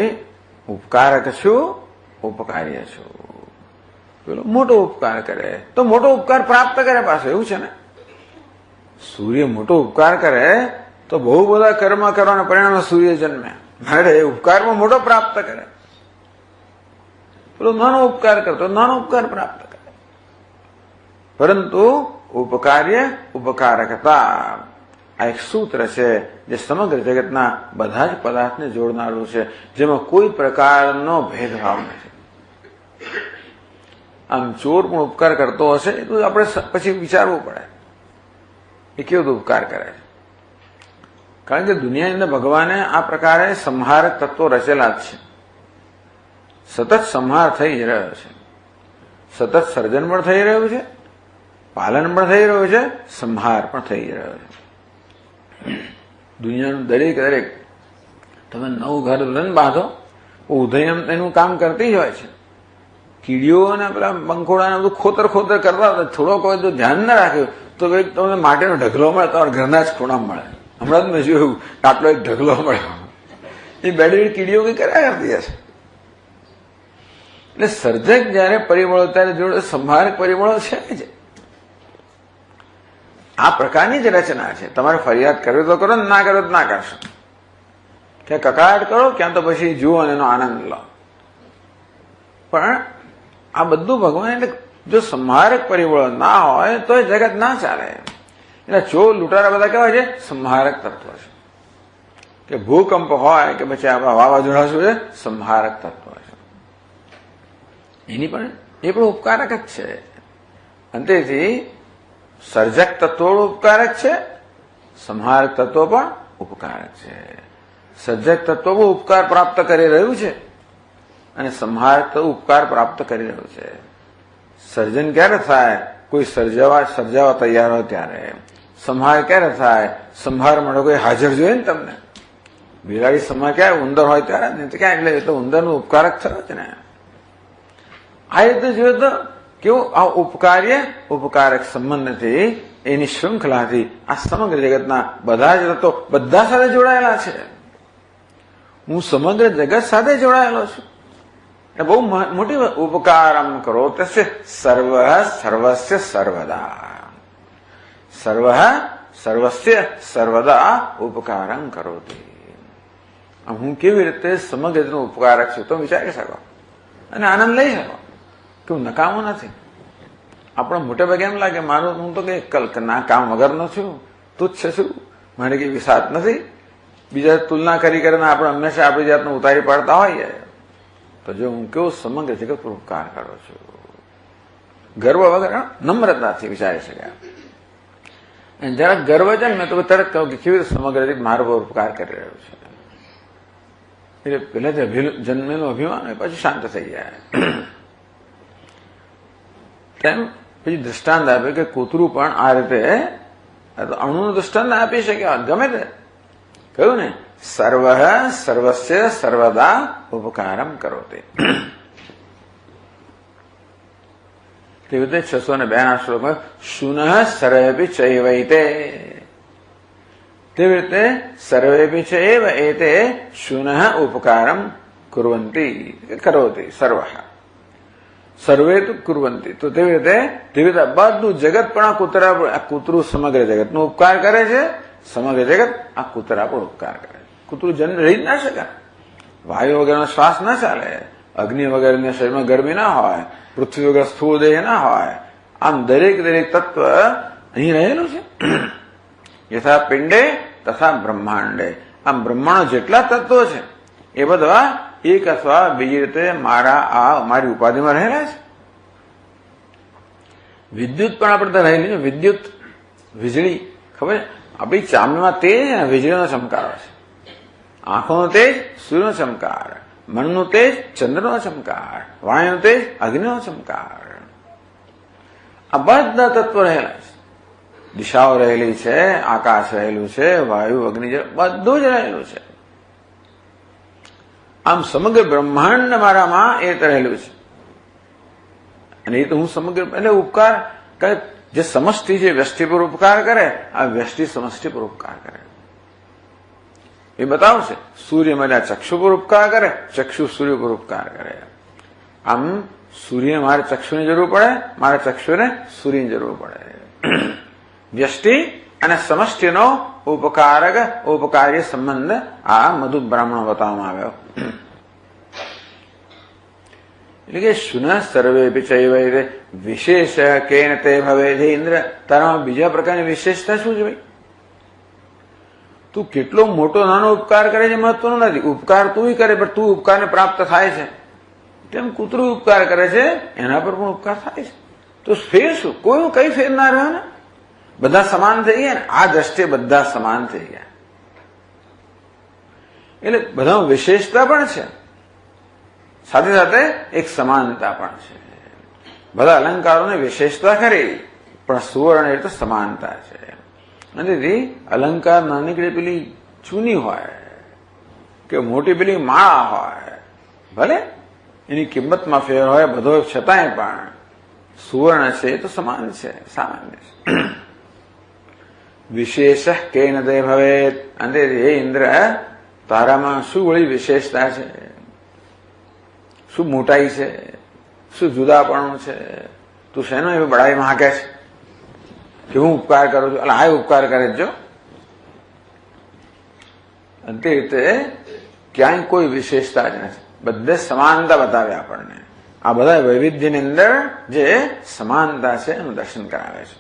ઉપકારક છું, ઉપકાર્ય છું. પેલો મોટો ઉપકાર કરે તો મોટો ઉપકાર પ્રાપ્ત કરે પાછો, એવું છે ને. સૂર્ય મોટો ઉપકાર કરે તો બહુ બધા કર્મ કરવાના પરિણામે સૂર્ય જન્મે. મારે ઉપકારમાં મોટો પ્રાપ્ત કરે. પેલો નાનો ઉપકાર કરતો નાનો ઉપકાર પ્રાપ્ત કરે. પરંતુ ઉપકાર્ય ઉપકારકતા આ એક સૂત્ર છે જે સમગ્ર જગતના બધા જ પદાર્થને જોડનારું છે, જેમાં કોઈ પ્રકારનો ભેદભાવ નથી. આમ ચોર પણ ઉપકાર કરતો હશે એ તો આપણે પછી વિચારવું પડે એ કેવો ઉપકાર કરે છે. કારણ કે દુનિયાની અંદર ભગવાને આ પ્રકારે સંહારક તત્વો રચેલા જ છે. સતત સંહાર થઈ રહ્યો છે, સતત સર્જન પણ થઈ રહ્યું છે, પાલન પણ થઈ રહ્યું છે, સંહાર પણ થઈ રહ્યો છે. દુનિયાનું દરેક તમે નવું ઘર બાંધો, ઉદયમ એનું કામ કરતી જ હોય છે. કીડીઓ અને પેલા પંખોડાને બધું ખોતર કરતા હતા. થોડોક હોય તો ધ્યાન ના રાખ્યું તો તમને માટેનો ઢગલો મળે, તમારા ઘરના જ ખૂણા મળે. હમણાં જ મેં જોયું આટલો એક ઢગલો મળ્યો. એ બેડી કીડીઓ કઈ કર્યા કરતી હશે. એટલે સર્જક જયારે પરિબળો ત્યારે જોડે સંહારક પરિબળો છે જ. આ પ્રકારની જ રચના છે. તમારે ફરિયાદ કરવી તો કરો, ના કરો તો ના કરશો. ક્યાં કકડાટ કરો, ક્યાં તો પછી જુઓ અને એનો આનંદ લો. પણ આ બધું ભગવાન એટલે જો સંહારક પરિબળો ના હોય તો એ જગત ના ચાલે. એટલે ચોર લૂંટારા બધા કેવા છે? સંહારક તત્વ છે. કે ભૂકંપ હોય કે પછી આપણા વાવાઝોડા શું છે? સંહારક તત્વ છે. એની પણ એ પણ ઉપકારક જ છે. અંતેથી સર્જક તત્વો ઉપકારક છે, સંહારક તત્વો પણ ઉપકારક છે. સર્જક તત્વો પણ ઉપકાર પ્રાપ્ત કરી રહ્યું છે અને સંહારક તત્વ ઉપકાર પ્રાપ્ત કરી રહ્યું છે. સર્જન ક્યારે થાય? કોઈ સર્જાવા તૈયાર હોય ત્યારે. સંહાર ક્યારે થાય? સંહાર માટે કોઈ હાજર જોઈએ ને તમને. બિલાડી સંહાર ક્યારે? ઉંદર હોય ત્યારે ને. તો ક્યાં એટલે ઉંદરનો ઉપકારક થયો છે ને. આ રીતે જોઈએ તો કેવું આ ઉપકારક સંબંધથી, એની શૃંખલાથી આ સમગ્ર જગતના બધા જ તત્વો બધા સાથે જોડાયેલા છે. હું સમગ્ર જગત સાથે જોડાયેલો છું. એટલે બહુ મોટી ઉપકારમ કરો તસ્ય સર્વ સર્વસ્ય સર્વદા. સર્વ સર્વસ્ય સર્વદા ઉપકારમ કરોતિ. હું કેવી રીતે સમગ્ર જગતનો ઉપકારક છું તો વિચારી શકો અને આનંદ લઈ શકો કે હું નકામો નથી. આપણે મોટે ભાગે એમ લાગે મારું હું તો કઈ કલ્પના કામ વગરનો છું, તુચ્છ છું, મારે કઈ વિસાત નથી. બીજા તુલના કરીને આપણે હંમેશા આપણી જાતને ઉતારી પાડતા હોઈએ. તો જો હું કેવો સમગ્ર જગત પર ઉપકાર કરું છું, ગર્વ વગર નમ્રતાથી વિચારી શક્યા. અને જરાક ગર્વ છે ને તો તરત કહું કે કેવી રીતે સમગ્ર જગત મારા પર ઉપકાર કરી રહ્યો છે. એટલે પહેલાથી જન્મેલું અભિમાન હોય પછી શાંત થઈ જાય. તેમ પછી દ્રષ્ટાંત આપે કે કૂતરું પણ આ રીતે અણુનું દ્રષ્ટાંત આપી શકે. ગમે તે કહ્યું ને, સર્વ સર્વસ્ય સર્વદા ઉપકારમ કરોતિ. તેવી રીતે 602 શ્લોકમાં શુનઃ સર્વેપી ચૈવૈતે. તેવી રીતે સર્વેપી ચૈવ એતે શુનઃ ઉપકારમ કુર્વંતી કરોતિ સર્વ. સર્વે તો કુર્વંતી. તો તેવી રીતે બધું જગત પણ આ કૂતરું સમગ્ર જગતનો ઉપકાર કરે છે. સમગ્ર જગત આ કૂતરા પણ ઉપકાર કરે. કૂતરું જન્મ રહી જ ના શકે. વાયુ વગરનો શ્વાસ ના ચાલે, અગ્નિ વગરના શરીરમાં ગરમી ના હોય, પૃથ્વી વગર સ્થૂળ દેહ ના હોય. આમ દરેક તત્વ અહીં રહેલું છે. યથા પિંડે તથા બ્રહ્માંડે. આમ બ્રહ્માંડો જેટલા તત્વો છે એ બધા એક અથવા બીજી રીતે મારી ઉપાધિમાં રહેલા છે. વિદ્યુત પણ આપણે રહેલી છે. વિદ્યુત વીજળી ખબર, આપણી ચામડીમાં તેજ અને વીજળીનો ચમકારો છે. આંખોનો તેજ સૂર્યનો ચમકાર, મનનું તેજ ચંદ્રનો ચમકાર, વાયુનો તેજ અગ્નિનો ચમકાર. આ બધા તત્વો રહેલા છે. દિશાઓ રહેલી છે, આકાશ રહેલું છે, વાયુ અગ્નિ બધું જ રહેલું છે. આમ સમગ્ર બ્રહ્માંડ મારામાં એ રહેલું છે. અને એ તો હું સમગ્ર એટલે ઉપકાર જે સમષ્ટિ છે વ્યષ્ટિ પર ઉપકાર કરે, આ વ્યષ્ટિ સમષ્ટિ પર ઉપકાર કરે એ બતાવશે. સૂર્ય મારા ચક્ષુ પર ઉપકાર કરે, ચક્ષુ સૂર્ય પર ઉપકાર કરે. આમ સૂર્ય મારે ચક્ષુની જરૂર પડે, મારા ચક્ષુને સૂર્યની જરૂર પડે. વ્યષ્ટિ અને સમષ્ટિનો ઉપકાર્ય સંબંધ આ મધુ બ્રાહ્મણ બતાવવામાં આવ્યો. એટલે કે શુન સર્વે ચૈવૈતે વિશેષ કેન તે ભવે. ઇન્દ્ર તારામાં બીજા પ્રકારની વિશેષતા શું છે ભાઈ? તું કેટલો મોટો નાનો ઉપકાર કરે છે મહત્વનું નથી. ઉપકાર તું કરે, પણ તું ઉપકારને પ્રાપ્ત થાય છે. તેમ કૂતરું ઉપકાર કરે છે, એના પર પણ ઉપકાર થાય છે. તો ફેર શું? કોઈ કઈ ફેર ના રહ્યો ને. બધા સમાન થઈ ગયા ને. આ દ્રષ્ટિએ બધા સમાન થઈ ગયા. એટલે બધામાં વિશેષતા પણ છે, સાથે સાથે એક સમાનતા પણ છે. બધા અલંકારોને વિશેષતા ખરી, પણ સુવર્ણ એ તો સમાનતા છે. અને અલંકાર નાનકડી પેલી ચૂની હોય કે મોટી પેલી માળા હોય, ભલે એની કિંમતમાં ફેર હોય બધો, છતાંય પણ સુવર્ણ છે એ તો સમાન છે, સામાન્ય છે. વિશેષ કેન દે ભવેત. અને હે ઇન્દ્ર, તારામાં શું વળી વિશેષતા છે? શું મોટાઈ છે? શું જુદાપણું છે? તું શેનો એવી બડાઈ માંગે છે કે હું ઉપકાર કરું છું? એટલે આ ઉપકાર કરે જો. અંતે રીતે ક્યાંય કોઈ વિશેષતા જ નથી. બધે સમાનતા બતાવે આપણને. આ બધા વૈવિધ્યની અંદર જે સમાનતા છે એનું દર્શન કરાવે છે.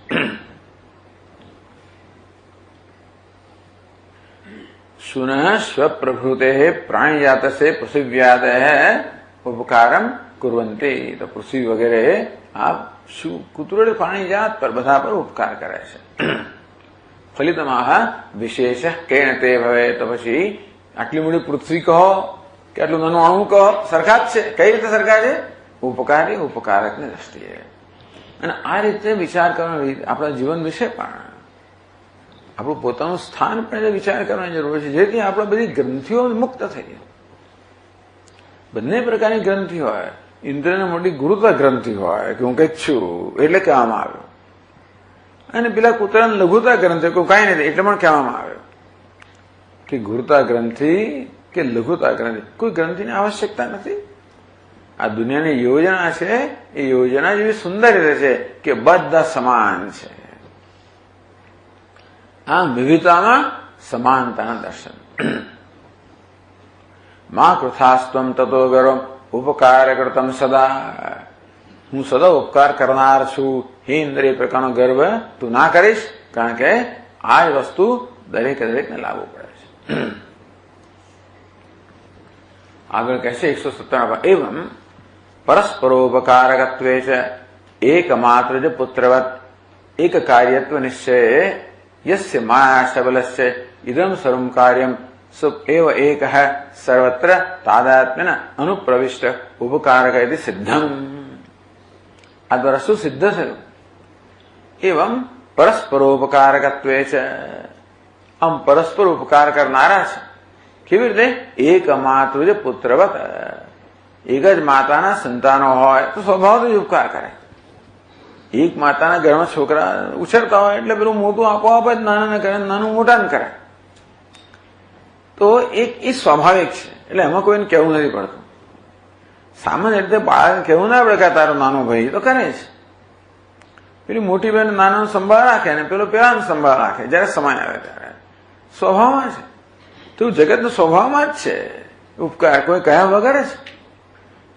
શુન સ્વપ્રભૃતે પ્રાણીજાતસે પૃથિવ્યાદ ઉપકારમ કુર્વંતી. તો પૃથ્વી વગેરે આ શું કુતૂહલ પ્રાણીજાત પર બધા પર ઉપકાર કરે છે. ફલિતમાહ વિશેષ કેન તે ભવે. તો પછી આટલી મોટી પૃથ્વી કહો કે આટલું નાનું અણુ કહો, સરખા જ છે. કઈ રીતે સરખા છે? ઉપકારી ઉપકારકની દ્રષ્ટિએ. અને આ રીતે વિચાર કરવાનો આપણા જીવન વિશે પણ આપણું પોતાનું સ્થાન પણ વિચાર કરવાની જરૂર છે, જેથી આપણે બધી ગ્રંથિઓ મુક્ત થઈએ. બંને પ્રકારની ગ્રંથિ હોય. ઇન્દ્રને મોટી ગુરુત્વ ગ્રંથિ હોય કે હું કંઈક છું એટલે કહેવામાં આવ્યું, અને પેલા કૂતરાને લઘુતા ગ્રંથિ કોઈ કાંઈ નથી એટલે પણ કહેવામાં આવ્યું કે ગુરુતા ગ્રંથિ કે લઘુતા ગ્રંથિ, કોઈ ગ્રંથિની આવશ્યકતા નથી. આ દુનિયાની યોજના છે એ યોજના જેવી સુંદર રીતે છે કે બધા સમાન છે. આ વિવિધતામાં સમાનતાના દર્શન. મા કૃથાસ્ત્વમ તતો ગર્વમ ઉપકાર કરતમ સદા. હું સદા ઉપકાર કરનાર છું. હે ઇન્દ્ર, એ પ્રકારનો ગર્વ તું ના કરીશ, કારણ કે આ જ વસ્તુ દરેકને લાગુ પડે છે. આગળ કહેશે 157. એવં પરસ્પરોપકારકત્વે છે એકમાત્ર જ પુત્રવત એક કાર્યત્વ નિશ્ચય યસ્ય માયા શબલસ્ય ઇદમ સર્વં કાર્યમ એવ એક સર્વત્ર તાદાત્મ્યન અનુપ્રવિષ્ટ ઉપકારક ઇતિ સિદ્ધમ. આ દ્વારા શું સિદ્ધ થયું? એવં પરસ્પરોપકારકત્વે છે. આમ પરસ્પર ઉપકાર કરનારા છે. કેવી રીતે? એકમાત્ર જ પુત્રવત. એક જ માતાના સંતાનો હોય તો સ્વભાવથી ઉપકાર કરે. એક માતાના ઘરમાં છોકરા ઉછેરતા હોય એટલે પેલું મોટું આપોઆપ જ નાનાને કરે, નાનું મોટાને કરે. તો એ સ્વાભાવિક છે, એટલે એમાં કોઈને કહેવું નથી પડતું. સામાન્ય રીતે બાળકને કહેવું ના પડે કે તારો નાનો ભાઈ તો કરે છે. પેલી મોટી બહેન નાનાનો સંભાળ રાખે અને પેલો પેલાનો સંભાળ રાખે જયારે સમય આવે ત્યારે. સ્વભાવમાં છે. તો જગતનો સ્વભાવમાં જ છે ઉપકાર, કોઈ કહ્યા વગર જ.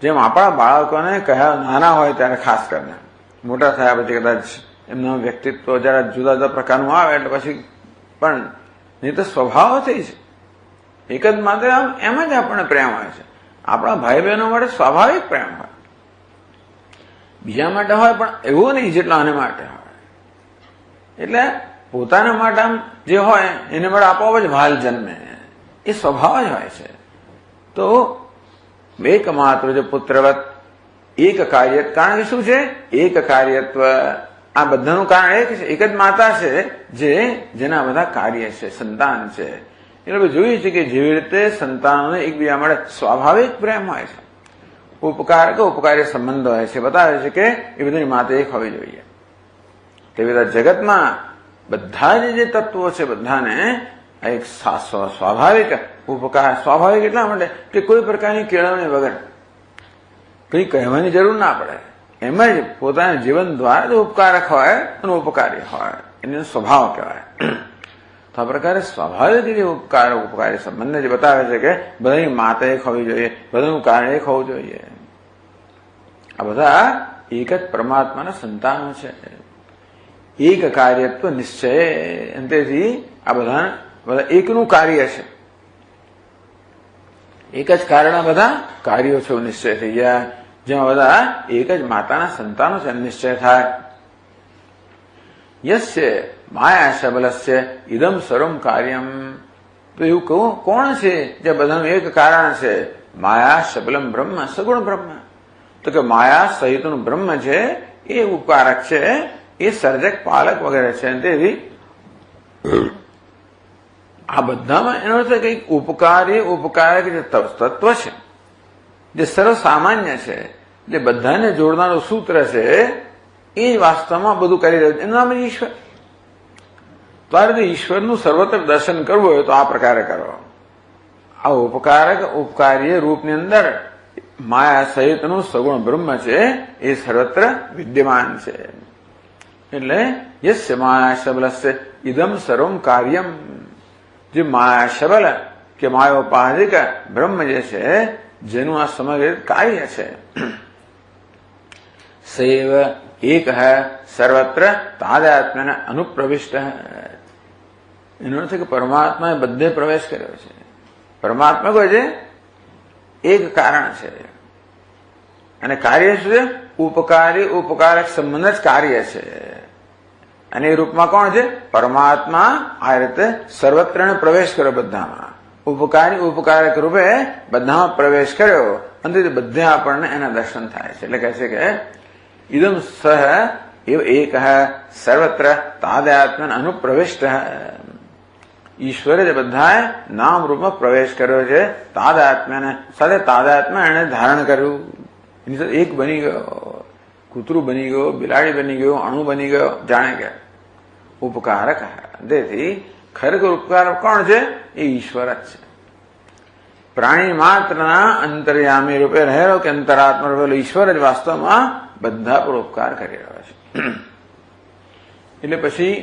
જેમ આપણા બાળકોને કહ્યા નાના હોય ત્યારે ખાસ કરીને, મોટા થયા પછી કદાચ એમનું વ્યક્તિત્વ જરા જુદા જુદા પ્રકારનું આવે એટલે પછી પણ નહીં તો સ્વભાવ થઈ છે. એક જ માત્ર એમ જ આપણને પ્રેમ હોય છે. આપણા ભાઈ બહેનો માટે સ્વાભાવિક પ્રેમ હોય, બીજા માટે હોય પણ એવું નહીં જેટલો આને માટે હોય. એટલે પોતાના માટે આમ જે હોય એને માટે આપોઆપ જ ભાલ જન્મે, એ સ્વભાવ જ હોય છે. તો એકમાત્ર જે પુત્રવત એક કાર્ય, કારણ કે શું છે? એક કાર્યત્વ. આ બધાનું કારણ એક છે, એક જ માતા છે જેના બધા કાર્ય છે, સંતાન છે. એટલે જોઈએ છે કે જેવી રીતે સંતાનોને એકબીજા માટે સ્વાભાવિક પ્રેમ હોય છે, ઉપકાર કે ઉપકારી સંબંધ હોય છે, બતાવે છે કે એ બધાની માતા એક હોવી જોઈએ. તેવી રીતે જગતમાં બધા જે તત્વો છે બધાને એક સ્વાભાવિક ઉપકાર. સ્વાભાવિક એટલા માટે કે કોઈ પ્રકારની કેળવણી વગર, કંઈ કહેવાની જરૂર ના પડે, એમ જ પોતાના જીવન દ્વારા જ ઉપકારક હોય અને ઉપકારી હોય, એનો સ્વભાવ કહેવાય. તો આ પ્રકારે સ્વાભાવિક રીતે ઉપકારી સંબંધ જે બતાવે છે કે બધાની માતા એક હોવી જોઈએ, બધાનું કારણ એક હોવું જોઈએ. આ બધા એક જ પરમાત્માના સંતાનો છે. એક કાર્યત્વ નિશ્ચય. અંતેથી આ બધા બધા એકનું કાર્ય છે, એક જ કારણના બધા કાર્યો છે નિશ્ચય થઈ ગયા, જેમાં બધા એક જ માતાના સંતાનો છે નિશ્ચય થાય. યસ્ય માયા શબલસ્ય ઇદમ સર્વમ કાર્યમ. તો એવું કહું કોણ છે જે બધાનું એક કારણ છે? માયા શબલમ બ્રહ્મ સગુણ બ્રહ્મ. તો કે માયા સહિતનું બ્રહ્મ છે એ ઉપકારક છે, એ સર્જક પાલક વગેરે છે. તેથી આ બધામાં એનો અર્થ કંઈક ઉપકારી ઉપકારક જે તત્વ છે, જે સર્વસામાન્ય છે, જે બધાને જોડનારું સૂત્ર છે, એ વાસ્તવમાં બધું કરી રહ્યું છે. એનું નામ ઈશ્વર. તો આ રીતે ઈશ્વરનું સર્વત્ર દર્શન કરવું હોય તો આ પ્રકારે કરો. આ ઉપકારક ઉપકાર્ય રૂપની અંદર માયા સહિતનું સગુણ બ્રહ્મ છે એ સર્વત્ર વિદ્યમાન છે. એટલે યસ્ય માયા શબલસ્ય ઇદમ સર્વમ કાર્યમ. જે માયા શબલ કે માયોપાધિક બ્રહ્મ જે છે, જેનું આ સમગ્ર કાર્ય છે, સૈવ એક સર્વત્ર તાદાત્મ્યને અનુપ્રવિષ્ટ. એનો અર્થ કે પરમાત્માએ બધે પ્રવેશ કર્યો છે. પરમાત્મા કોઈ છે? એક કારણ છે, અને કાર્ય શું છે? ઉપકારી ઉપકારક સંબંધ જ કાર્ય છે. અને એ રૂપમાં કોણ છે? પરમાત્મા આ રીતે સર્વત્ર પ્રવેશ કર્યો બધામાં. ઉપકારી ઉપકારક રૂપે બધામાં પ્રવેશ કર્યો, અને બધે આપણને એના દર્શન થાય છે. એટલે કહે છે કે ઇદમ સહ એવ એક સર્વત્ર તાદાત્મ્યન અનુપ્રવિષ્ટ. ઈશ્વરે જે બધાએ નામ રૂપમાં પ્રવેશ કર્યો છે, તાદાત્મ્યને સાથે તાદાત્મ્ય એને ધારણ કર્યું. એની સાથે એક બની ગયો, કૂતરું બની ગયો, બિલાડી બની ગયો, અણુ બની ગયો, જાણે કે ઉપકારક. તેથી ખરેખર ઉપકારક કોણ છે? એ ઈશ્વર જ છે. પ્રાણી માત્રના અંતર્યામી રૂપે રહેલો કે અંતરાત્મા રૂપે ઈશ્વર જ વાસ્તવમાં બધા પર ઉપકાર કરી રહ્યો છે. એટલે પછી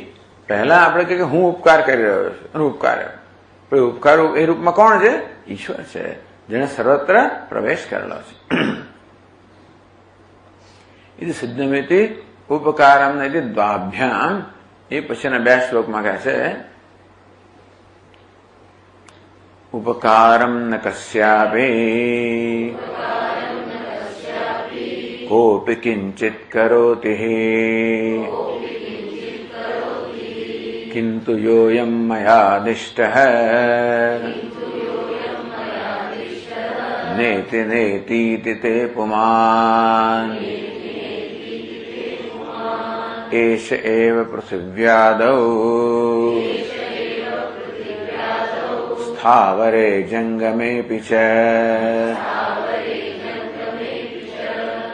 પહેલા આપણે કહીએ કે હું ઉપકાર કરી રહ્યો છું, અને ઉપકાર એ રૂપમાં કોણ છે? ઈશ્વર છે, જેને સર્વત્ર પ્રવેશ કરેલો છે. એ સિદ્ધમિતિ ઉપકારમ દ્વાભ્યામ. એ પછીના 2 શ્લોકમાં કહે છે ઉપકારમ ન કસ્યાપી કોપી કિંચિત કરોતિ કિંતુ યોયમ મયાદિષ્ટઃ નેતિ નેતીતિ તે પુમાન એષ એવ પૃથિવ્યાદૌ સ્થાવરે જંગમેપિ ચ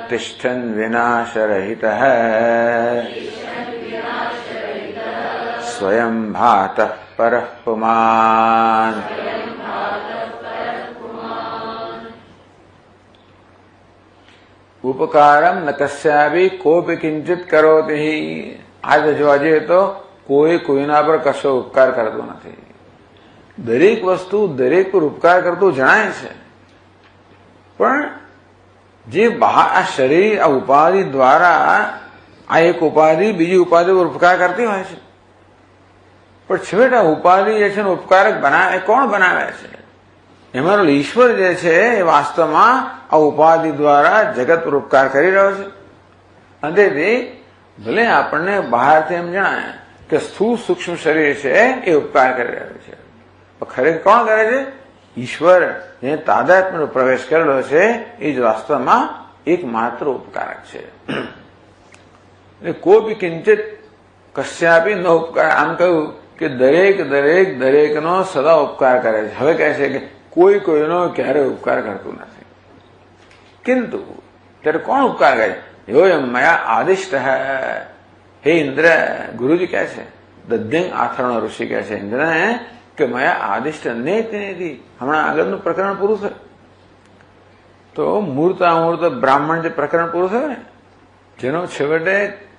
તિષ્ઠન વિનાશરહિતઃ સ્વયં ભાતઃ પરઃ પુમાન. ઉપકારમ ન કસ્યાપી કોપી કિંચિત કરોતિ. આજે જોવા જઈએ તો કોઈ કોઈના પર કશો ઉપકાર કરતો નથી. દરેક વસ્તુ દરેક પર ઉપકાર કરતું જણાય છે, પણ જે આ શરીર આ ઉપાધિ દ્વારા આ એક ઉપાધિ બીજી ઉપાધિ પર ઉપકાર કરતી હોય છે, પણ છેવટે આ ઉપાધિ જે છે ઉપકારક બનાવે કોણ બનાવે છે? એમાં ઈશ્વર જે છે એ વાસ્તવમાં આ ઉપાધિ દ્વારા જગત પર ઉપકાર કરી રહ્યો છે. અને તેથી ભલે આપણને બહારથી એમ જણાય કે સ્થૂળ સૂક્ષ્મ શરીર છે એ ઉપકાર કરી રહ્યો છે, પણ ખરેખર કોણ કરે છે? ઈશ્વર જે તાદાત્મ્યનો પ્રવેશ કરેલો છે એ જ વાસ્તવમાં એકમાત્ર ઉપકારક છે. એટલે કોઈ બી કિંચિત કશ્યાપી ન ઉપકાર. આમ કહ્યું કે દરેકનો સદા ઉપકાર કરે છે. હવે કહે છે કે કોઈ કોઈનો ક્યારે ઉપકાર કરતું નથી. કિંતુ ત્યારે કોણ ઉપકાર કરે? યોયમ મયા આદિષ્ટ. હે ઇન્દ્ર, ગુરુજી કહે છે, દધ્યંગ આથર્ણ ઋષિ કહે છે ઇન્દ્રને કે મયા આદિષ્ટ નેતિ નેતિ. હમણાં આગળનું પ્રકરણ પૂરું થયું તો મૂર્ત અમૂર્ત બ્રાહ્મણ જે પ્રકરણ પૂરું થયું ને, જેનો છેવટે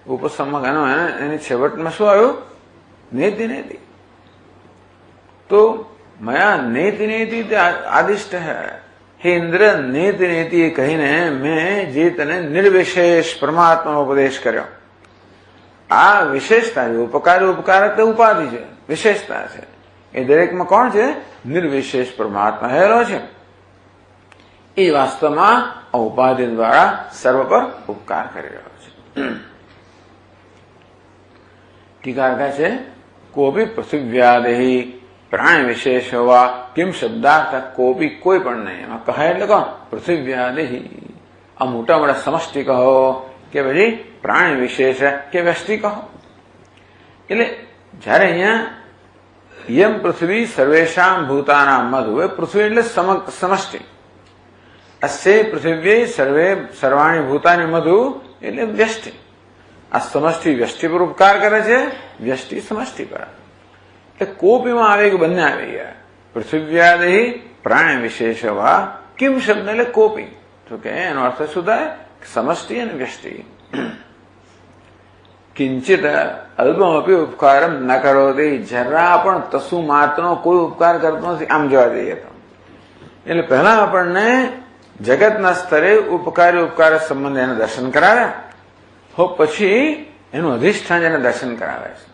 ઉપસમક એની છેવટમાં શું આવ્યું? નેતિ નેતિ. તો મયા નેતિ નેતિ આદિષ્ટ. હે ઇન્દ્ર, નેતિ નેતિ કહીને મેં જે તને નિર્વિશેષ પરમાત્માનો ઉપદેશ કર્યો, આ વિશેષતા છે. ઉપકારી ઉપકારક તો ઉપાધિ છે, વિશેષતા છે. એ દરેકમાં કોણ છે? નિર્વિશેષ પરમાત્મા રહેલો છે. એ વાસ્તવમાં ઉપાધિ દ્વારા સર્વ પર ઉપકાર કરી રહ્યો છે. ટીકાર કહે છે કોપી પૃથિવ્યાદેહી પ્રાણ વિશેષ હોવા કિમ શબ્દાર્થ કોપી કોઈ પણ નહીં. એમાં કહે એટલે કોણ? પૃથિવ્યાદેહી. આ મોટા મોટા સમષ્ટિ કહો કે પછી પ્રાણ વિશેષ કે વ્યષ્ટિ કહો. એટલે જયારે અહીંયા યમ પૃથ્વી સર્વેશામ ભૂતાનામ મધુ, એ પૃથ્વી એટલે સમષ્ટિ. અસ્ય પૃથિવ્યે સર્વાણી ભૂતાની મધુ એટલે વ્યષ્ટિ. આ સમષ્ટિ વ્યષ્ટિ પર ઉપકાર કરે છે, વ્યષ્ટિ સમષ્ટિ પર. એટલે કોપીમાં આવે કે બંને આવી ગયા. પૃથિવ્યાદેહી પ્રાણ વિશેષ વા કિમ શબ્દ એટલે કોપી. તો કે એનો અર્થ શું થાય? સમષ્ટિ અને વ્યષ્ટિ. કિંચિત અલ્પમપી ઉપકારમ ન કરોતી, જરા પણ તસુ માત્રનો કોઈ ઉપકાર કરતો નથી. આમ જોવા જઈએ તો એટલે પહેલા આપણને જગતના સ્તરે ઉપકારી ઉપકાર સંબંધે એને દર્શન કરાવ્યા, હો પછી એનું અધિષ્ઠાન એને દર્શન કરાવે છે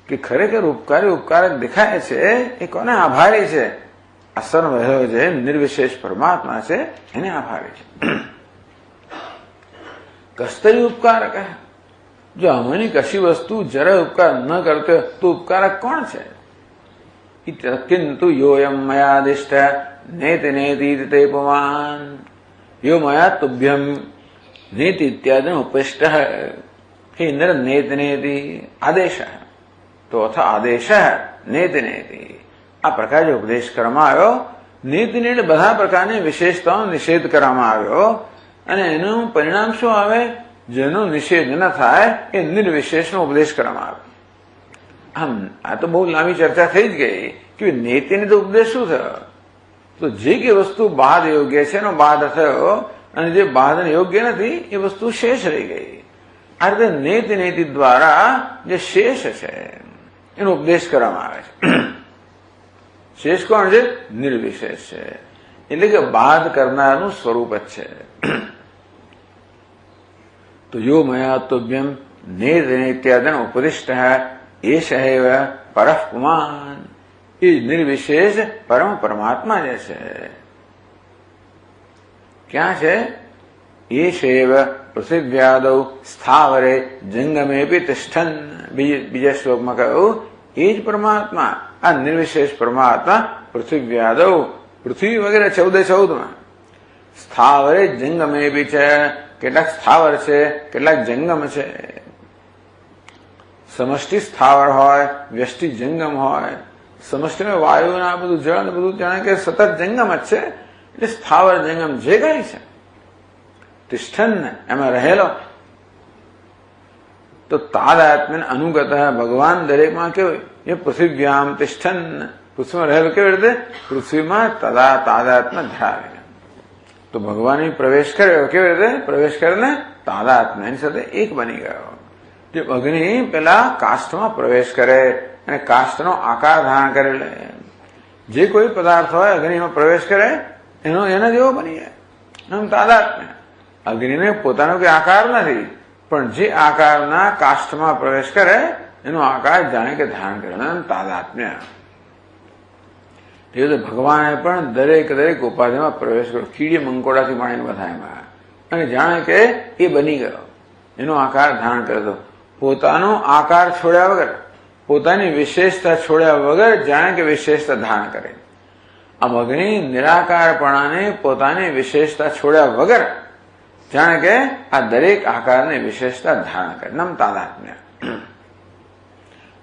કે ખરેખર ઉપકારી ઉપકારક દેખાય છે એ કોને આભારી છે? આ સર્વ જે નિર્વિશેષ પરમાત્મા છે એને આભારી છે. કસ્તરી ઉપકારક. જો આમાંની કશી વસ્તુ જરા ઉપકાર ન કરતો તો ઉપકારક કોણ છે? કિંતુ યોયમ મયાદિષ્ટ નેતિ નેતિ તે પવાન યો મયા તુભ્યમ નેતિ ઇત્યાદિ ઉપેષ્ટ. હે ઇન્દ્ર નેતિ નેતિ આદેશ તો અથ આદેશ નેતિ નેતિ. આ પ્રકાર જે ઉપદેશ કરવામાં આવ્યો, નીતિ ને બધા પ્રકારની વિશેષતાઓ નિષેધ કરવામાં આવ્યો, અને એનું પરિણામ શું આવે? જેનો નિષેધ ન થાય એ નિર્વિશેષનો ઉપદેશ કરવામાં આવે. આમ આ તો બહુ લાંબી ચર્ચા થઈ જ ગઈ કે નીતિને તો ઉપદેશ શું થયો? તો જે કે વસ્તુ બાદ યોગ્ય છે એનો બાદ થયો, અને જે બાદ યોગ્ય નથી એ વસ્તુ શેષ રહી ગઈ. આ રીતે નેતિ નેતિ દ્વારા જે શેષ છે એનો ઉપદેશ કરવામાં આવે છે. શેષ કોણ છે? નિર્વિશેષ છે. એટલે કે બાદ કરનારનું સ્વરૂપ જ છે. તો યો મયા તુભ્યમ નેત્યાદન ઉપદિષ્ટ એશ પરઃ પુમાન. એ નિર્વિશેષ પરમ પરમાત્મા જે છે ક્યાં છે? એશૈવ પૃથિવ્યાદૌ સ્થાવરે જંગમેપી તિષ્ઠન. બીજા શ્લોકમાં કહ્યું એ જ પરમાત્મા, આ નિર્વિશેષ પરમાત્મા પૃથિવ્યાદૌ પૃથ્વી વગેરે 14 સ્થાવરે જંગમે બી છે. કેટલાક સ્થાવર છે, કેટલાક જંગમ છે. સમષ્ટિ સ્થાવર હોય, વ્યષ્ટિ જંગમ હોય. સમષ્ટિમાં વાયુ આ બધું જળ ને બધું જાણે કે સતત જંગમ જ છે. એટલે સ્થાવર જંગમ જે કઈ છે તિષ્ઠન એમાં રહેલો. તો તાદાત્મ્ય અનુગત ભગવાન દરેકમાં કેવું? એ પૃથિવ્યામ તિષ્ઠન. પૃથ્વીમાં રહેલો કેવી રીતે? પૃથ્વીમાં તાદાત્મ્ય ધરાવે. તો ભગવાન પ્રવેશ કર્યો કેવી રીતે? પ્રવેશ કરીને તાદાત્મ્ય એની સાથે એક બની ગયો. જે અગ્નિ પેલા કાષ્ઠમાં પ્રવેશ કરે અને કાષ્ઠનો આકાર ધારણ કરે. જે કોઈ પદાર્થ હોય અગ્નિમાં પ્રવેશ કરે એના જેવો બની જાય. આમ તાદાત્મ્ય. અગ્નિને પોતાનો કોઈ આકાર નથી, પણ જે આકારના કાષ્ઠમાં પ્રવેશ કરે એનો આકાર જાણે કે ધારણ કરે. તાદાત્મ્ય. એ રીતે ભગવાને પણ દરેક ઉપાધિમાં પ્રવેશ કર્યો. કીડી મંકોડાથી માંડીને બધામાં, અને જાણે કે એ બની ગયો, એનો આકાર ધારણ કર્યો. પોતાનો આકાર છોડ્યા વગર, પોતાની વિશેષતા છોડ્યા વગર જાણે કે વિશેષતા ધારણ કરે. આમ અગ્નિ નિરાકારપણાને પોતાની વિશેષતા છોડ્યા વગર જાણે કે આ દરેક આકારની વિશેષતા ધારણ કરે. નમ તાદાત્મ્ય.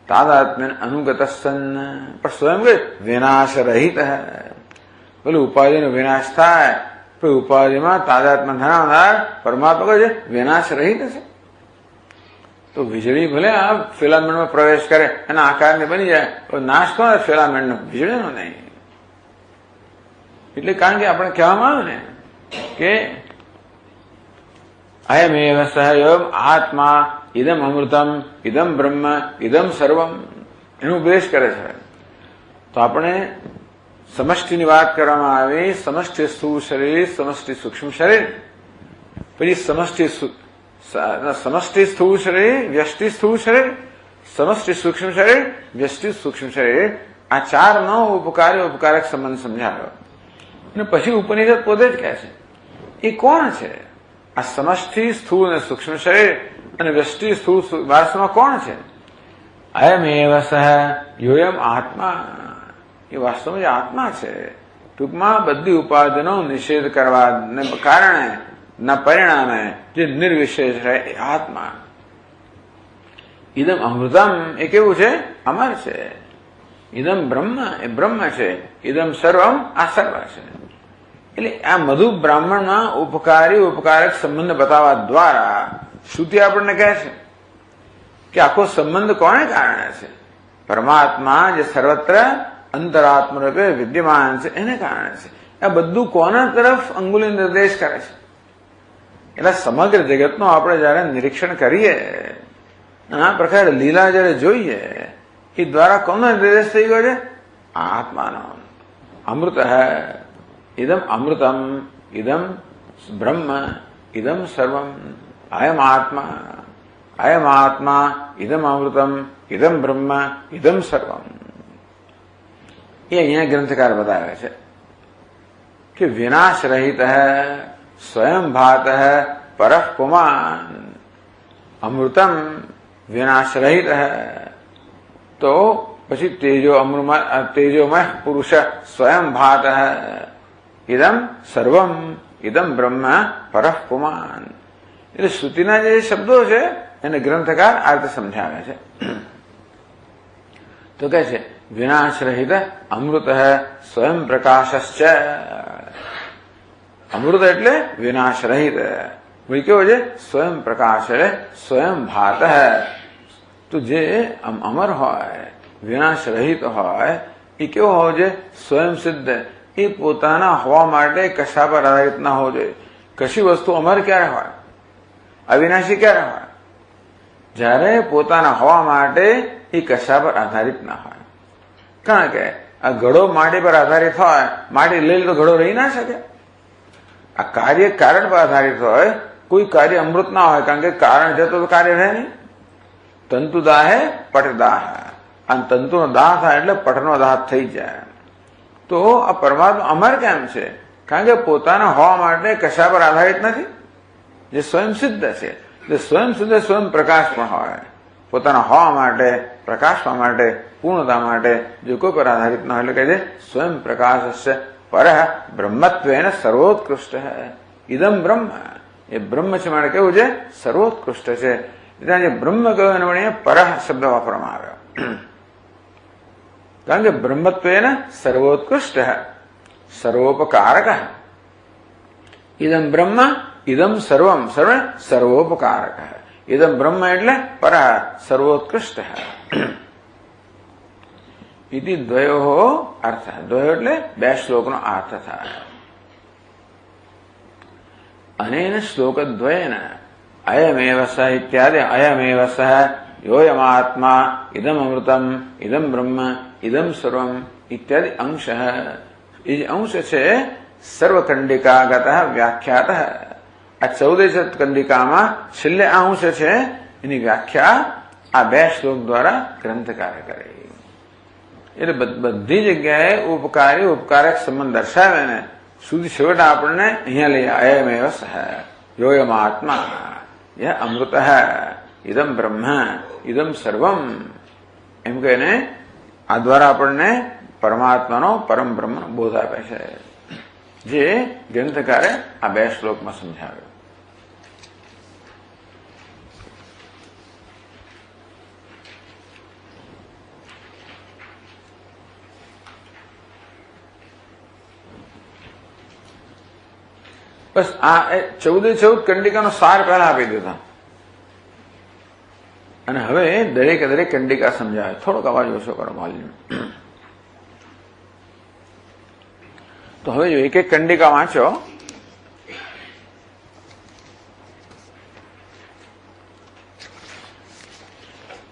તાદાત્મ્ય અનુગત સન. પણ સ્વયં કે વિનાશ રહિત. પેલું ઉપાધિનો વિનાશ થાય, પણ ઉપાધિમાં તાદાત્મ્ય ધરાવનાર પરમાત્મા કહે છે વિનાશ રહિત છે. તો વીજળી ભલે આ ફિલામેન્ટમાં પ્રવેશ કરે એના આકારને બની જાય, તો નાશ કોણ? ફિલામેન્ટનો, વીજળીનો નહીં. એટલે કારણ કે આપણે કહેવામાં આવ્યું ને કે અયમેવ સહયોગ આત્મા ઇદમ અમૃતમ ઇદમ બ્રહ્મ ઇદમ સર્વમ એનો ઉપદેશ કરે છે. તો આપણે સમષ્ટિની વાત કરવામાં આવી. સમષ્ટિ સ્થૂળ શરીર, સમષ્ટિ સૂક્ષ્મ શરીર, પછી સમષ્ટિ સ્થૂળ શરીર, વ્યષ્ટિ સ્થૂળ શરીર, સમષ્ટિ સૂક્ષ્મ શરીર, વ્યષ્ટિ સૂક્ષ્મ શરીર. આ ચારનો ઉપકારી ઉપકારક સંબંધ સમજાવ્યો અને પછી ઉપનિષદ પોતે જ કહે છે એ કોણ છે? આ સમષ્ટિ સ્થૂળ અને સૂક્ષ્મ શરીર અને વ્યષ્ટિ સ્થૂળ વાસમાં કોણ છે? અયમેવ સહ યોયમ આત્મા, એ વાસ્તવમાં જે આત્મા છે. ટૂંકમાં બધી ઉપાધિનો નિષેધ કરવાને કારણે ના પરિણામે જે નિર્વિશેષ રહે એ આત્મા. ઇદમ અમૃતમ, એ કેવું છે? અમર છે. ઇદમ બ્રહ્મ, એ બ્રહ્મ છે. ઇદમ સર્વમ, આ સર્વ છે. એટલે આ મધુ બ્રાહ્મણમાં ઉપકારી ઉપકારક સંબંધ બતાવવા દ્વારા શ્રુતિ આપણને કહે છે કે આખો સંબંધ કોને કારણે છે? પરમાત્મા જે સર્વત્ર અંતરાત્મ રૂપે વિદ્યમાન છે એને કારણે છે. આ બધું કોના તરફ અંગુલી નિર્દેશ કરે છે? એટલે સમગ્ર જગતનું આપણે જયારે નિરીક્ષણ કરીએ, આ પ્રકારે લીલા જયારે જોઈએ, એ દ્વારા કોનો નિર્દેશ થઈ ગયો છે? આત્માનો. અમૃત ઇદમ અમૃતમ, ઇદમ બ્રહ્મ, ઇદમ સર્વમ, અયમ આત્મા, ઇદમ અમૃતમ, ઇદમ બ્રહ્મ, ઇદમ સર્વમ. એ અહીંયા ગ્રંથકાર બતાવે છે કે વિનાશ રહિત સ્વયં ભાત પરઃ પુમાન. અમૃતમ વિનાશ રહિત, તો પછી તેજોમય પુરુષ સ્વયં ભાત, ઇદમ સર્વમ, ઇદમ બ્રહ્મ પરઃ પુમાન. એટલે શ્રુતિના જે શબ્દો છે એને ગ્રંથકાર આ રીતે સમજાવે છે. તો કહે છે વિનાશ રહિત અમૃત સ્વયં પ્રકાશશ્ચ. અમૃત એટલે વિનાશ રહિત, ભાઈ કેવો છે? સ્વયં પ્રકાશ એટલે સ્વયં ભાત. તો જે અમર હોય, વિનાશ રહિત હોય, એ કેવો હોવો જોઈએ? સ્વયં સિદ્ધ. એ પોતાના હોવા માટે કશા પર આધારિત ના હોવો જોઈએ. કશી વસ્તુ અમર ક્યારે હોય? અવિનાશી ક્યારે હોય? જ્યારે પોતાના હોવા માટે એ કશા પર આધારિત ના હોય. કારણ કે આ ઘડો માટી પર આધારિત હોય, માટી લઈ તો ઘડો રહી ના શકે. આ કાર્ય કારણ પર આધારિત હોય, કોઈ કાર્ય અમૃત ના હોય, કારણ કે કારણ જતો તો કાર્ય રહે નહીં. તંતુ દાહે પટ દાહ, અને તંતુનો દાહ થાય એટલે પટનો દાહ થઈ જાય. તો આ પરમાત્મા અમર કેમ છે? કારણ કે પોતાના હોવા માટે કશા પર આધારિત નથી, જે સ્વયં સિદ્ધ છે. એટલે સ્વયં સિદ્ધ સ્વયં પ્રકાશ પણ હોય. પોતાના હોવા માટે, પ્રકાશવા માટે, પૂર્ણતા માટે જો કોઈ પર આધારિત ના હોય, એટલે કહે છે સ્વયં પ્રકાશ પર બ્રહ્મત્વેન સર્વોત્કૃષ્ટ. ઇદમ બ્રહ્મ, એ બ્રહ્મ છે માટે કેવું છે? સર્વોત્કૃષ્ટ છે. ત્યાં જે બ્રહ્મ કહ્યું એને વડે પરહ શબ્દ વાપરવામાં આવ્યો. કારણ કે બ્રહ્મત્વેન સર્વોત્કૃષ્ટ, સર્વોપકારક. ઇદમ બ્રહ્મ, ઇદમ સર્વમ, સર્વોપકારક. ઇદમ બ્રહ્મ એટલે પરઃ સર્વોત્કૃષ્ટ. ઇતિ દ્વયો અર્થ. દ્વયો એટલે બે શ્લોકનો અર્થ થાય. અનેન શ્લોકદ્વયેન અયમેવ સહ ઇત્યાદિ અયમેવ સહ યોયમાત્મા ઇદમ અમૃતમ ઇદમ બ્રહ્મ ઇદમ સર્વમ ઇત્યાદિ અંશ. એ જે અંશ છે સર્વકંડિકાગત વ્યાખ્યાત. આ 14 કંડિકામાં છેલ્લે આ અંશ છે એની વ્યાખ્યા આ બે શ્લોક દ્વારા ગ્રંથકારે કરી. એટલે બધી જગ્યાએ ઉપકારી ઉપકારક સંબંધ દર્શાવે ને સુધી છેવટે આપણને અહીંયા લઈ અયમેવ સહ યોયમ આત્મા ય અમૃત ઇદમ બ્રહ્મ ઇદમ સર્વમ એમ કહીને આ દ્વારા આપણને પરમાત્માનો પરમ બ્રહ્મનો બોધ આપે છે, જે ગ્રંથકારે આ બે શ્લોકમાં સમજાવ્યો. બસ આ 14 કંડિકાનો સાર પહેલા આપી દીધા અને હવે દરેકે દરેક કંડિકા સમજાવે. થોડોક અવાજ ઓછો કરો વોલ્યુમ. તો હવે જો એક એક કંડિકા વાંચો.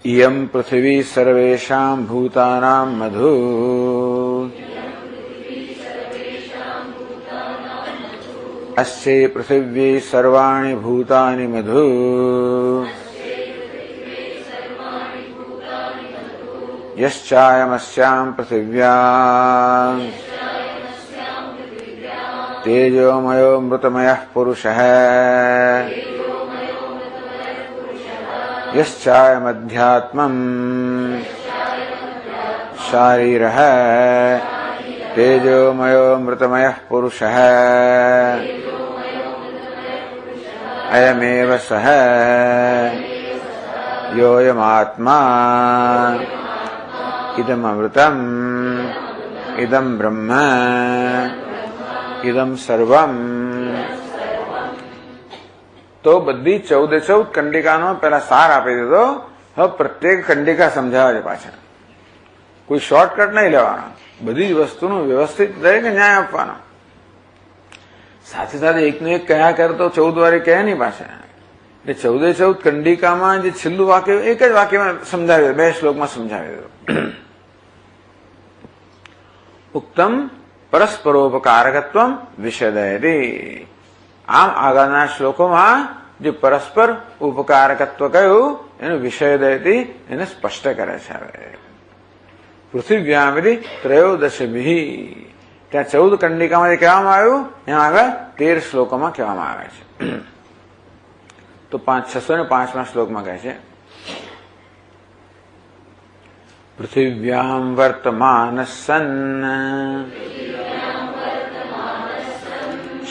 ઇયમ પૃથિવી સર્વેષાં ભૂતાનાં મધુ અસ્યૈ પૃથિવ્यै સર્વાણિ ભૂતાનિ મધુ यश्चायमस्यां पृथिव्याम् तेजोमयो मृतमयः पुरुषः यश्चायमध्यात्मम् शारीरः तेजोमयो मृतमयः पुरुषः अयमेव सः योऽयमात्मा इदमृतम् इदं ब्रह्म इदम સર્વમ. તો બધી 14 કંડિકાનો પેલા સાર આપી દીધો. હવે પ્રત્યેક કંડિકા સમજાવે છે પાછા. કોઈ શોર્ટકટ નહીં લેવાનો, બધી જ વસ્તુનું વ્યવસ્થિત દરેક ન્યાય આપવાનો. સાથે સાથે એકનું એક કયા કરે તો 14 વારે કહે નહીં પાછા. એટલે 14 કંડિકામાં જે છેલ્લું વાક્ય એક જ વાક્યમાં સમજાવી દો, 2 શ્લોકમાં સમજાવી દો. ઉક્તમ પરસ્પરોપકારકત્વ વિષદયતી. આમ આગળના શ્લોકોમાં જે પરસ્પર ઉપકારકત્વ કહ્યું એનું વિષદયતી એને સ્પષ્ટ કરે છે. હવે પૃથ્વીવ્યામિતિ ત્રયોદશભિ, ત્યાં 14 કંડિકામાં જે કહેવામાં આવ્યું ત્યાં આગળ 13 શ્લોકોમાં કહેવામાં આવે છે. તો 605માં શ્લોકમાં કહે છે પૃથિવ્યામ વર્તમાન સન્ન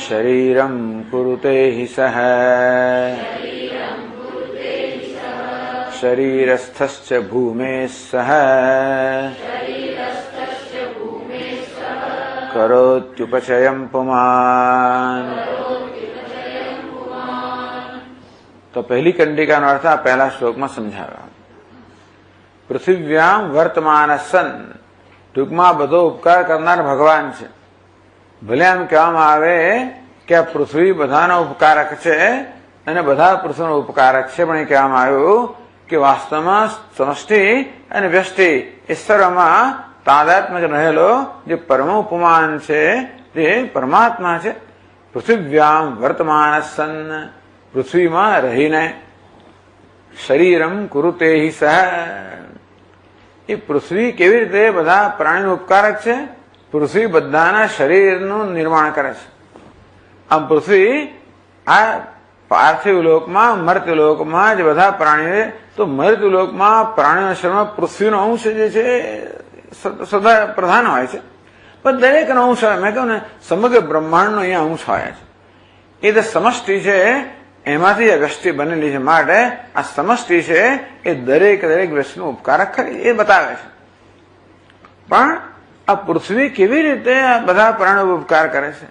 શરીરમ કુરુતે હિ સહ શરીરસ્થશ્ચ ભૂમેઃ સહ કરોત્યુપચયં પુમાન. તો પહેલી કંડિકાનો અર્થ આ પહેલા શ્લોકમાં સમજાવ્યો. પૃથિવ્યામ વર્તમાન સન, ટૂંકમાં બધો ઉપકાર કરનાર ભગવાન છે. ભલે એમ કહેવામાં આવે કે આ પૃથ્વી બધાનો ઉપકારક છે અને બધા પૃથ્વીનો ઉપકારક છે, પણ એ કહેવામાં આવ્યું કે વાસ્તવમાં સમષ્ટિ અને વ્યષ્ટિ એ સર્વમાં તાદાત્મ્ય રહેલો જે પરમ ઉપમાન છે તે પરમાત્મા છે. પૃથિવ્યામ વર્તમાન સન, પૃથ્વીમાં રહીને શરીરમ કુરુતે હિ સહ, એ પૃથ્વી કેવી રીતે બધા પ્રાણીનું ઉપકારક છે? પૃથ્વી બધાના શરીરનું નિર્માણ કરે છે. આમ પૃથ્વી આ પાર્થિવ લોકમાં મર્ત્યલોકમાં જે બધા પ્રાણીઓ, તો મર્ત્યલોકમાં પ્રાણીઓના શરીરમાં પૃથ્વીનો અંશ જે છે સદા પ્રધાન હોય છે, પણ દરેકનો અંશ હોય. મેં કહ્યું ને સમગ્ર બ્રહ્માંડનો અહીંયા અંશ હોય છે. એ જે સમષ્ટિ છે એમાંથી આ વ્યષ્ટિ બનેલી છે, માટે આ સમષ્ટિ છે એ દરેક વ્યષ્ટિનું ઉપકારક ખરી એ બતાવે છે. પણ આ પૃથ્વી કેવી રીતે આ બધા પ્રાણીઓ ઉપકાર કરે છે?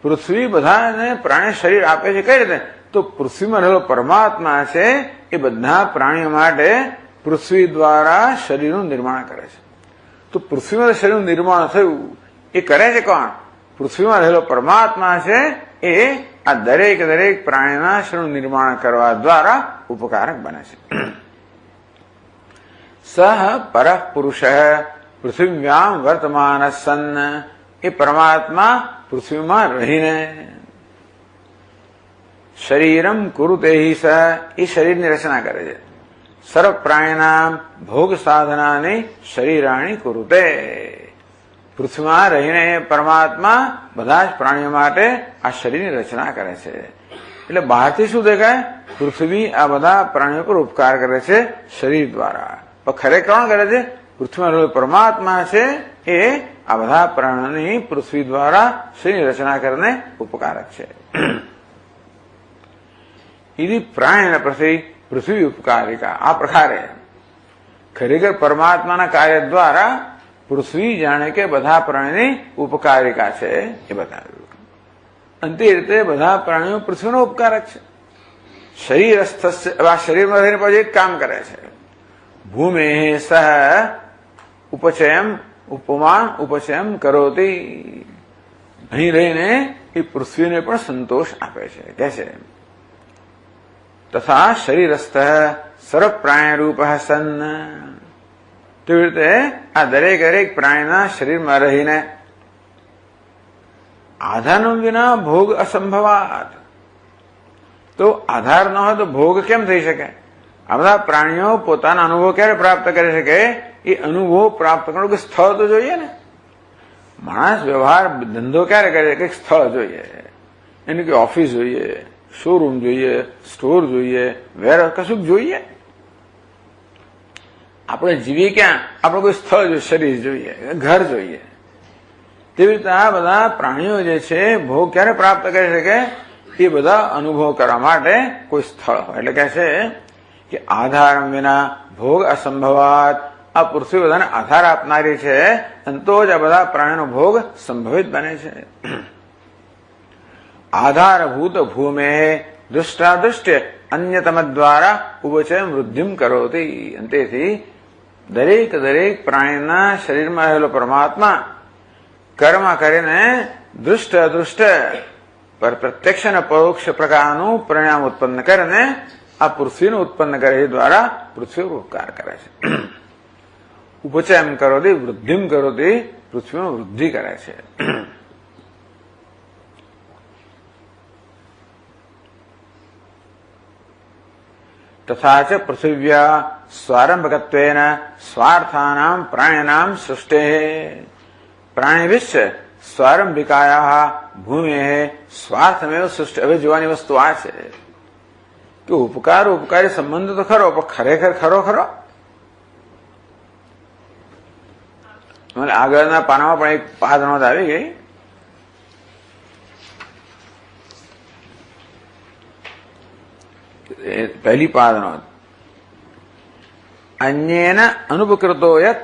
પૃથ્વી બધાને પ્રાણી શરીર આપે છે કઈ રીતે? તો પૃથ્વીમાં રહેલો પરમાત્મા છે એ બધા પ્રાણીઓ માટે પૃથ્વી દ્વારા શરીરનું નિર્માણ કરે છે. તો પૃથ્વીમાં શરીરનું નિર્માણ થયું એ કરે છે કોણ? પૃથ્વીમાં રહેલો પરમાત્મા છે એ આ દરેક પ્રાણીના શરીરનું નિર્માણ કરવા દ્વારા ઉપકારક બને છે. સહ પરઃ પુરુષ પૃથિવ્યામ વર્તમાન સન્ન, એ પરમાત્મા પૃથ્વીમાં રહીને શરીરમ કુરુતે હિ સહ, એ શરીરની રચના કરે છે. સર્વ પ્રાણીના ભોગ સાધનાની શરીરાણી કુરુતે, પૃથ્વીમાં રહીને પરમાત્મા બધા જ પ્રાણીઓ માટે આ શરીરની રચના કરે છે. એટલે બહારથી શું દેખાય? પૃથ્વી આ બધા પ્રાણીઓ પર ઉપકાર કરે છે શરીર દ્વારા, પણ ખરેખર કોણ કરે છે? પૃથ્વીમાં રહેલો પરમાત્મા છે એ આ બધા પ્રાણીઓની પૃથ્વી દ્વારા શરીરની રચના કરીને ઉપકારક છે. ઈદી પ્રાણીના પ્રતિ પૃથ્વી ઉપકારિકા. આ પ્રકારે ખરેખર પરમાત્માના કાર્ય દ્વારા પૃથ્વી જાણે કે બધા પ્રાણીની ઉપકારિકા છે એ બતાવ્યું. અને તે રીતે બધા પ્રાણીઓ પૃથ્વીનો ઉપકારક છે. શરીરસ્થ, આ શરીરમાં રહીને પછી એક કામ કરે છે. ભૂમે સહ ઉપચયમ ઉપમાન ઉપચયમ કરોતી, અહીં રહીને એ પૃથ્વીને પણ સંતોષ આપે છે. કે છે તથા શરીરસ્થ સર્વ પ્રાણી રૂપ સન્ન, તેવી રીતે આ દરેક પ્રાણીના શરીરમાં રહીને આધારનો વિના ભોગ અસંભવાત, તો આધાર ન હોય તો ભોગ કેમ થઈ શકે? આ બધા પ્રાણીઓ પોતાના અનુભવ ક્યારે પ્રાપ્ત કરી શકે? એ અનુભવ પ્રાપ્ત કરવાનો કે સ્થળ તો જોઈએ ને. માણસ વ્યવહાર ધંધો ક્યારે કરે? કંઈક સ્થળ જોઈએ, એની કે ઓફિસ જોઈએ, શોરૂમ જોઈએ, સ્ટોર જોઈએ, વેર કશુંક જોઈએ. આપણે જીવીએ ક્યાં? આપણે કોઈ સ્થળ જોઈએ, શરીર જોઈએ, ઘર જોઈએ. તેવી રીતે આ બધા પ્રાણીઓ જે છે ભોગ ક્યારે પ્રાપ્ત કરી શકે? એ બધા અનુભવ કરવા માટે કોઈ સ્થળ હોય. એટલે કહે છે કે આધાર વિના ભોગ અસંભવાત. આ પૃથ્વી બધાને આધાર આપનારી છે અને તો જ આ બધા પ્રાણીનો ભોગ સંભવિત બને છે. આધારભૂત ભૂમે દુષ્ટાદુષ્ટ અન્યતમ દ્વારા ઉપચય વૃદ્ધિમ કરોતી. અને તેથી દરેક પ્રાણીના શરીરમાં રહેલો પરમાત્મા કર્મ કરીને દુષ્ટ અદૃષ્ટ પર પ્રત્યક્ષ અને પરોક્ષ પ્રકારનું પરિણામ ઉત્પન્ન કરીને આ પૃથ્વીનું ઉત્પન્ન કરે એ દ્વારા પૃથ્વી ઉપકાર કરે છે. ઉપચયમ કરોતી વૃદ્ધિમ કરોતી, પૃથ્વીમાં વૃદ્ધિ કરે છે. તથા ચ પૃથિવ્યા સ્વારંભકત્વેન સ્વાર્થાનામ પ્રાણીનામ સૃષ્ટે. પ્રાણીભિશ્ચ સ્વારંભિકાયા ભૂમે સ્વાર્થમેવ સૃષ્ટિ. હવે જોવાની વસ્તુ આ છે કે ઉપકારી સંબંધ તો ખરો, પણ ખરેખર ખરો? આગળના પાનામાં પણ એક પાદ નોંધ આવી ગઈ. પહેલી પાદ નોંધ, અન્યેન અનુપકૃતો યત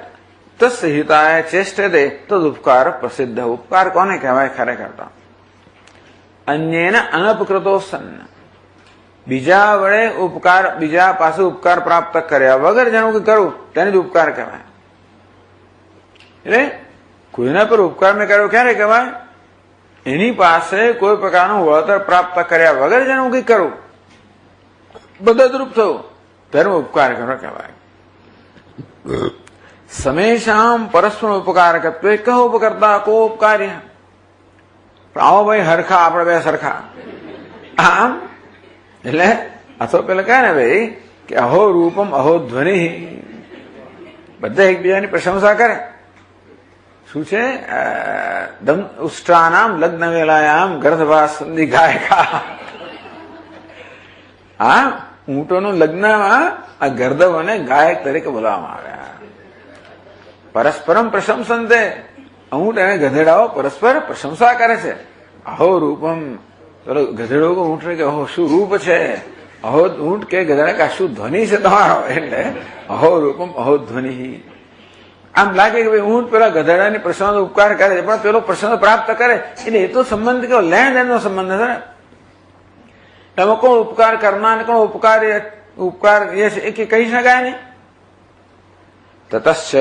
તસ્ય હિતાય ચેષ્ટતે તદુપકાર પ્રસિદ્ધ. ઉપકાર કોને કહેવાય? ખરેખર તો અન્યેન અનપકૃતો સન્ન. બીજા વડે ઉપકાર, બીજા પાસે ઉપકાર પ્રાપ્ત કર્યા વગર જેનું કરું તેને જ ઉપકાર કહેવાય. એટલે કોઈના પર ઉપકાર મેં કર્યો ક્યારે કહેવાય? એની પાસે કોઈ પ્રકારનું વળતર પ્રાપ્ત કર્યા વગર જેનું કંઈ કરું, મદદરૂપ થયું, ધર્મ ઉપકાર કરો કહેવાય. સમેશામ પરસ્પર ઉપકારકત્વે કહો ઉપકર્તા કો ઉપકાર્ય. આવો ભાઈ હરખા, આપણે બે સરખા. આમ એટલે અથવા પેલા કહે ને ભાઈ કે અહો રૂપમ અહો ધ્વનિ. બધા એકબીજાની પ્રશંસા કરે. શું છે? દમ ઉષ્ટાનામ લગ્ન વેલાયામ ગર્ધભા સંધિ ગાયકા. હા, ઊંટોનું લગ્નમાં આ ગર્દભોને ગાયક તરીકે બોલાવવામાં આવ્યા. પરસ્પરમ પ્રશંસંતે. ઊંટ અને ગધેડાઓ પરસ્પર પ્રશંસા કરે છે. અહો રૂપમ. પેલો ગધેડો ઊંટ કે અહો શું રૂપ છે, અહો ઊંટ કે ગધેડા કે શું ધ્વનિ છે તમારો. એટલે અહો રૂપમ અહો ધ્વનિ. આમ લાગે કે ભાઈ ઊંટ પેલા ગધેડાની પ્રશંસા ઉપકાર કરે છે, પણ પેલો પ્રશંસા પ્રાપ્ત કરે એટલે એ તો સંબંધ કેવો લેણ દેણનો સંબંધ છે ને. તમે કોણ ઉપકાર કરનાર, કોણ ઉપકાર એ કહી શકાય નહીં. તતશ્ચ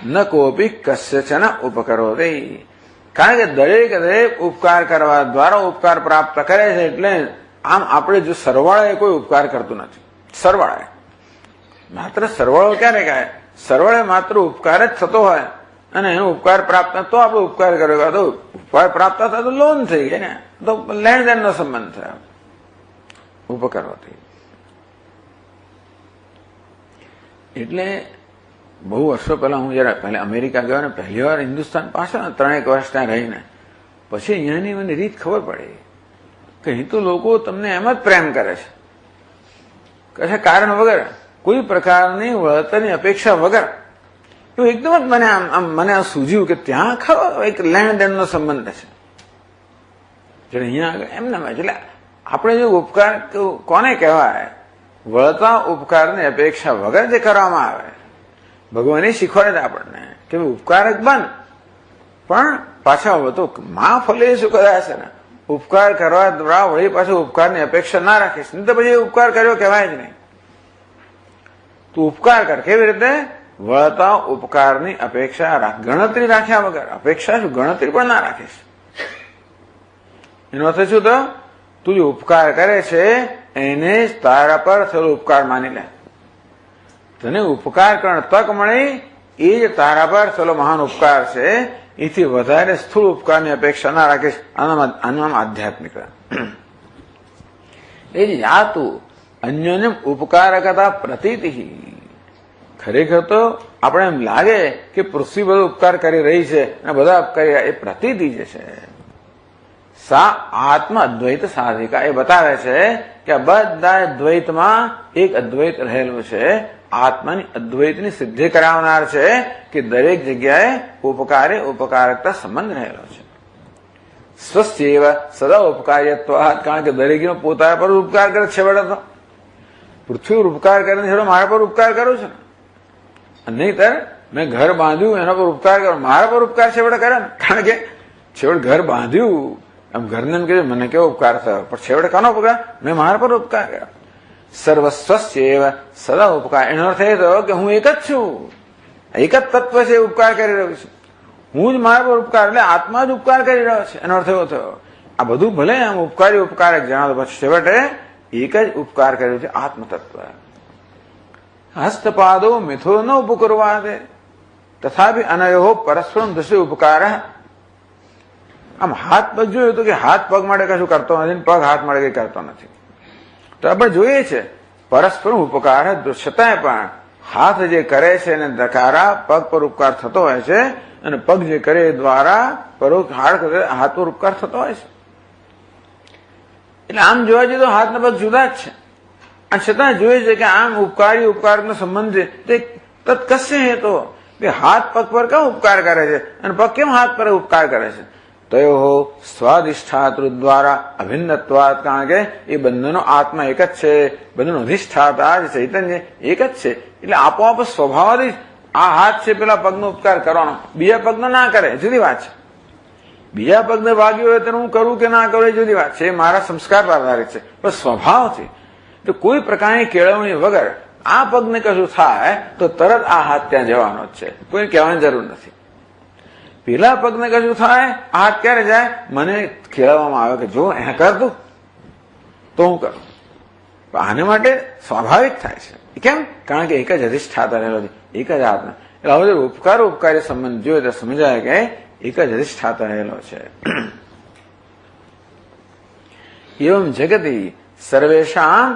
ન કોપી કસ્યચન ઉપકરોતિ. કારણ કે દરેક ઉપકાર કરવા દ્વારા ઉપકાર પ્રાપ્ત કરે છે. એટલે આમ આપણે જો સરવાળે કોઈ ઉપકાર કરતું નથી. સરવાળે માત્ર સરવાળો ક્યારે કહે? સરવાળે માત્ર ઉપકાર જ થતો હોય અને એનો ઉપકાર પ્રાપ્ત તો આપણે ઉપકાર કર્યો, તો ઉપકાર પ્રાપ્ત થાય તો લોન થઈ ગઈ ને, તો લેણ દેણનો સંબંધ થયો ઉપકારોથી. એટલે બહુ વર્ષો પહેલા હું જરા પહેલા અમેરિકા ગયો ને પહેલી વાર હિન્દુસ્તાન પાસે 3 વર્ષ ત્યાં રહીને પછી અહીંયાની મને રીત ખબર પડી કે અહીં તો લોકો તમને એમ જ પ્રેમ કરે છે, કશા કારણ વગર, કોઈ પ્રકારની વળતરની અપેક્ષા વગર. એવું એકદમ જ મને આ સૂઝ્યું કે ત્યાં ખરો એક લેણ દેણનો સંબંધ છે. એટલે અહીંયા એમને એટલે આપણે જો ઉપકાર કોને કહેવાય? વળતા ઉપકારની અપેક્ષા વગર જે કરવામાં આવે. ભગવાને શીખવાડે આપણને કે ઉપકાર જ બન, પણ પાછા હવે તો માં ફલે શું કદાચ છે ને, ઉપકાર કરવા દ્વારા વળી પાછું ઉપકારની અપેક્ષા ના રાખીશ, નહીં તો પછી ઉપકાર કર્યો કહેવાય જ નહીં. તું ઉપકાર કર. કેવી રીતે? વળતા ઉપકારની અપેક્ષા ગણતરી રાખ્યા વગર. અપેક્ષા શું? ગણતરી પણ ના રાખીશ. એનો અર્થ શું થયો? તું જે ઉપકાર કરે છે એને જ તારા પર થયેલો ઉપકાર માની લે. તને ઉપકાર કરવાનો તક મળી એ જ તારા પર થયેલો મહાન ઉપકાર છે. એથી વધારે સ્થૂળ ઉપકારની અપેક્ષા ના રાખીશ. આનું નામ આધ્યાત્મિક. એ જ યાતું અન્યોન્યમ ઉપકારકતા પ્રતીતિ. ખરેખર તો આપણે એમ લાગે કે પૃથ્વી બધો ઉપકાર કરી રહી છે અને બધા ઉપકાર એ પ્રતીતિ જે છે સા આત્મ અદ્વૈત સાધિકા. એ બતાવે છે કે આ બધા દ્વૈતમાં એક અદ્વૈત રહેલું છે. આત્માની અદ્વૈતની સિદ્ધિ કરાવનાર છે કે દરેક જગ્યાએ ઉપકારે ઉપકારકતા સંબંધ રહેલો છે. સ્વસ્યવ સદા ઉપકાર્યત્વાત્. કારણ કે દરેકનો પોતાના પર ઉપકાર કરે. છેવટે તો પૃથ્વી પર ઉપકાર કરે છેવટે મારા પર ઉપકાર કર્યો છે. નહીતર મેં ઘર બાંધ્યું એના પર ઉપકાર કર્યો, મારા પર ઉપકાર છેવટે કરે ને. કારણ કે છેવટે ઘર બાંધ્યું આમ ઘરને એમ કે મને કેવો ઉપકાર થયો, પણ છેવટે કોનો ઉપકાર? મેં મારા પર ઉપકાર કર્યો. સર્વસ્વસ્યવ સદા ઉપકાર. એનો અર્થ એ થયો કે હું એક જ છું, એક જ તત્વ છે ઉપકાર કરી રહ્યું છે. હું જ મારા પર ઉપકાર, એટલે આત્મા જ ઉપકાર કરી રહ્યો છે. એનો અર્થ એવો થયો. આ બધું ભલે આમ ઉપકારી ઉપકારક જણાવતો, પછી છેવટે એક જ ઉપકાર કર્યો છે આત્મતત્વ. હસ્તપાદો મિથો ન ઉપકરવાદે તથાપી અનયો પરસ્પરમ દૃષ્ટિ ઉપકાર. આમ હાથ પગ જોયું તો કે હાથ પગ માટે કશું કરતો નથી, પગ હાથ માટે કઈ કરતો નથી. તો આપણે જોઈએ છે પરસ્પર ઉપકાર છતાંય પણ હાથ જે કરે છે એને દ્વારા પગ પર ઉપકાર થતો હોય છે, અને પગ જે કરે એ દ્વારા હાથ પર ઉપકાર થતો હોય છે. એટલે આમ જોવા જઈએ તો હાથ ને પગ જુદા જ છે, અને છતાં જોઈએ છે કે આમ ઉપકારી ઉપકારનો સંબંધ છે તે કશે હેતો કે હાથ પગ પર કેમ ઉપકાર કરે છે અને પગ કેમ હાથ પર ઉપકાર કરે છે. તયો સ્વાધિષ્ઠાતૃ દ્વારા અભિન્નત્વાત. કારણ કે એ બંનેનો આત્મા એક જ છે, બંનેનો અધિષ્ઠાતા જે ચૈતન્ય એક જ છે. એટલે આપોઆપ સ્વભાવથી આ હાથ છે પેલા પગનો ઉપકાર કરવાનો, બીજા પગનો ના કરે જુદી વાત છે. બીજા પગને વાગ્યું હોય તો હું કરું કે ના કરું એ જુદી વાત છે, એ મારા સંસ્કાર પર આધારિત છે. પણ સ્વભાવથી તો કોઈ પ્રકારની કેળવણી વગર આ પગને કશું થાય તો તરત આ હાથ ત્યાં જવાનો જ છે, કોઈ કહેવાની જરૂર નથી. પેલા પગને કશું થાય આ હાથ ક્યારે જાય? મને ખેડવામાં આવે કે જો એ કરતું તો હું કરું. આને માટે સ્વાભાવિક થાય છે. કેમ? કારણ કે એક જ અધિષ્ઠાતા રહેલો છે, એક જ હાથના. એટલે હવે ઉપકાર ઉપકારી સંબંધ જોઈએ તો સમજાય કે એક જ અધિષ્ઠાતા રહેલો છે. એવમ જગતિ સર્વેષામ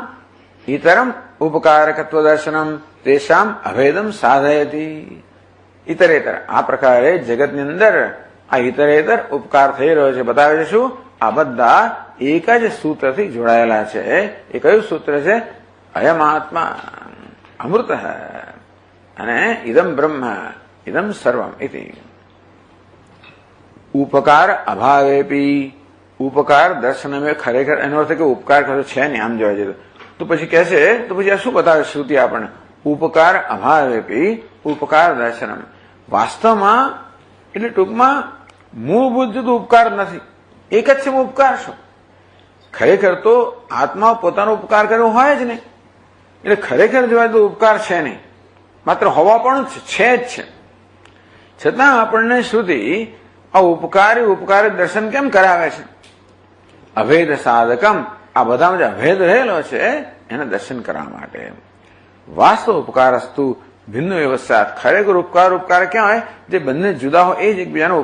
ઇતરમ ઉપકારકત્વ દર્શનમ તેષામ અભેદમ સાધયતી. ઇતરેતર આ પ્રકારે જગતની અંદર આ ઇતરેતર ઉપકાર થઈ રહ્યો છે બતાવે છે. શું? આ બધા એક જ સૂત્રથી જોડાયેલા છે. એ કયું સૂત્ર છે? અયમ આત્મા અમૃત અને ઇદમ બ્રહ્મ ઇદમ સર્વમ ઇતિ. ઉપકાર અભાવેપી ઉપકાર દર્શનમે. ખરેખર એનો અર્થ કે ઉપકાર કશો છે નહીં આમ જોવા જઈએ તો પછી કહેશે તો પછી આ શું બતાવે શ્રુતિ આપણને? ઉપકાર અભાવેપી ઉપકાર દર્શનમ. વાસ્તવમાં એટલે ટૂંકમાં મૂળભૂત જુદું ઉપકાર નથી, એક જ છે ઉપકાર. શું? ખરેખર તો આત્મા પોતાનો ઉપકાર કર્યો હોય જ નહીં, એટલે ખરેખર જોવા તો ઉપકાર છે નહીં, માત્ર હોવા પણ છે જ છે. છતાં આપણને શ્રુતિ આ ઉપકારી દર્શન કેમ કરાવે છે? અભેદ સાધકમ. આ બધામાં જે અભેદ રહેલો છે એને દર્શન કરવા માટે. વાસ્તવ ઉપકારસ્તુ ભિન્ન વ્યવસ્થા. ખરેખર ઉપકાર ક્યાં હોય? જે બંને જુદા હોય એ જ એકબીજાનો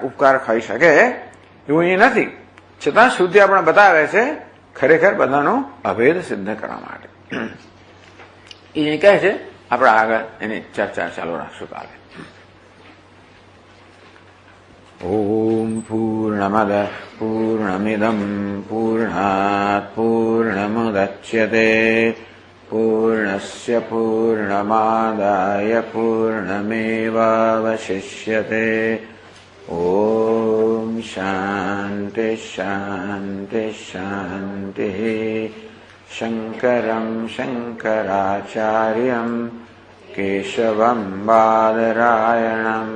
ઉપકાર ખાઈ શકે એવું એ નથી. છતાં શ્રુતિ આપણે બતાવે છે ખરેખર બધાનો અભેદ સિદ્ધ કરવા માટે. એ કહે છે આપણે આગળ એની ચર્ચા ચાલુ રાખશું કાલે. ઓમ પૂર્ણમદ પૂર્ણમિદમ પૂર્ણાત પૂર્ણમુદચ્યતે પૂર્ણસ્ય પૂર્ણમાદાય પૂર્ણમેવાવશિષ્યતે. ઓમ શાંતિ શાંતિ શાંતિ. શંકરં શંકરાચાર્યં કેશવં બાદરાયણં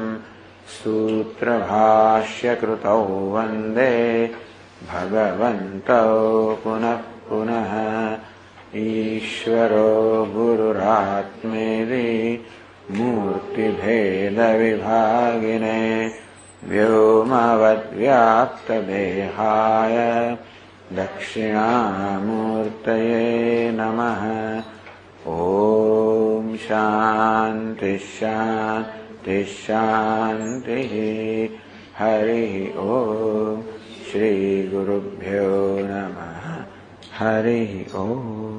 સૂત્રભાષ્યકૃતૌ વંદે ભગવन्तौ પુનઃ પુનઃ. ઈશ્વરો ગુરુરાત્મેતિ મૂર્તિભેદવિભાગિને વ્યોમવદ્વ્યાપ્તદેહાય દક્ષિણામૂર્તયે નમઃ. ઓમ શાંતિ શાંતિ શાંતિ. હરિ ઓમ. શ્રી ગુરુભ્યો નમઃ. હરિ ઓમ.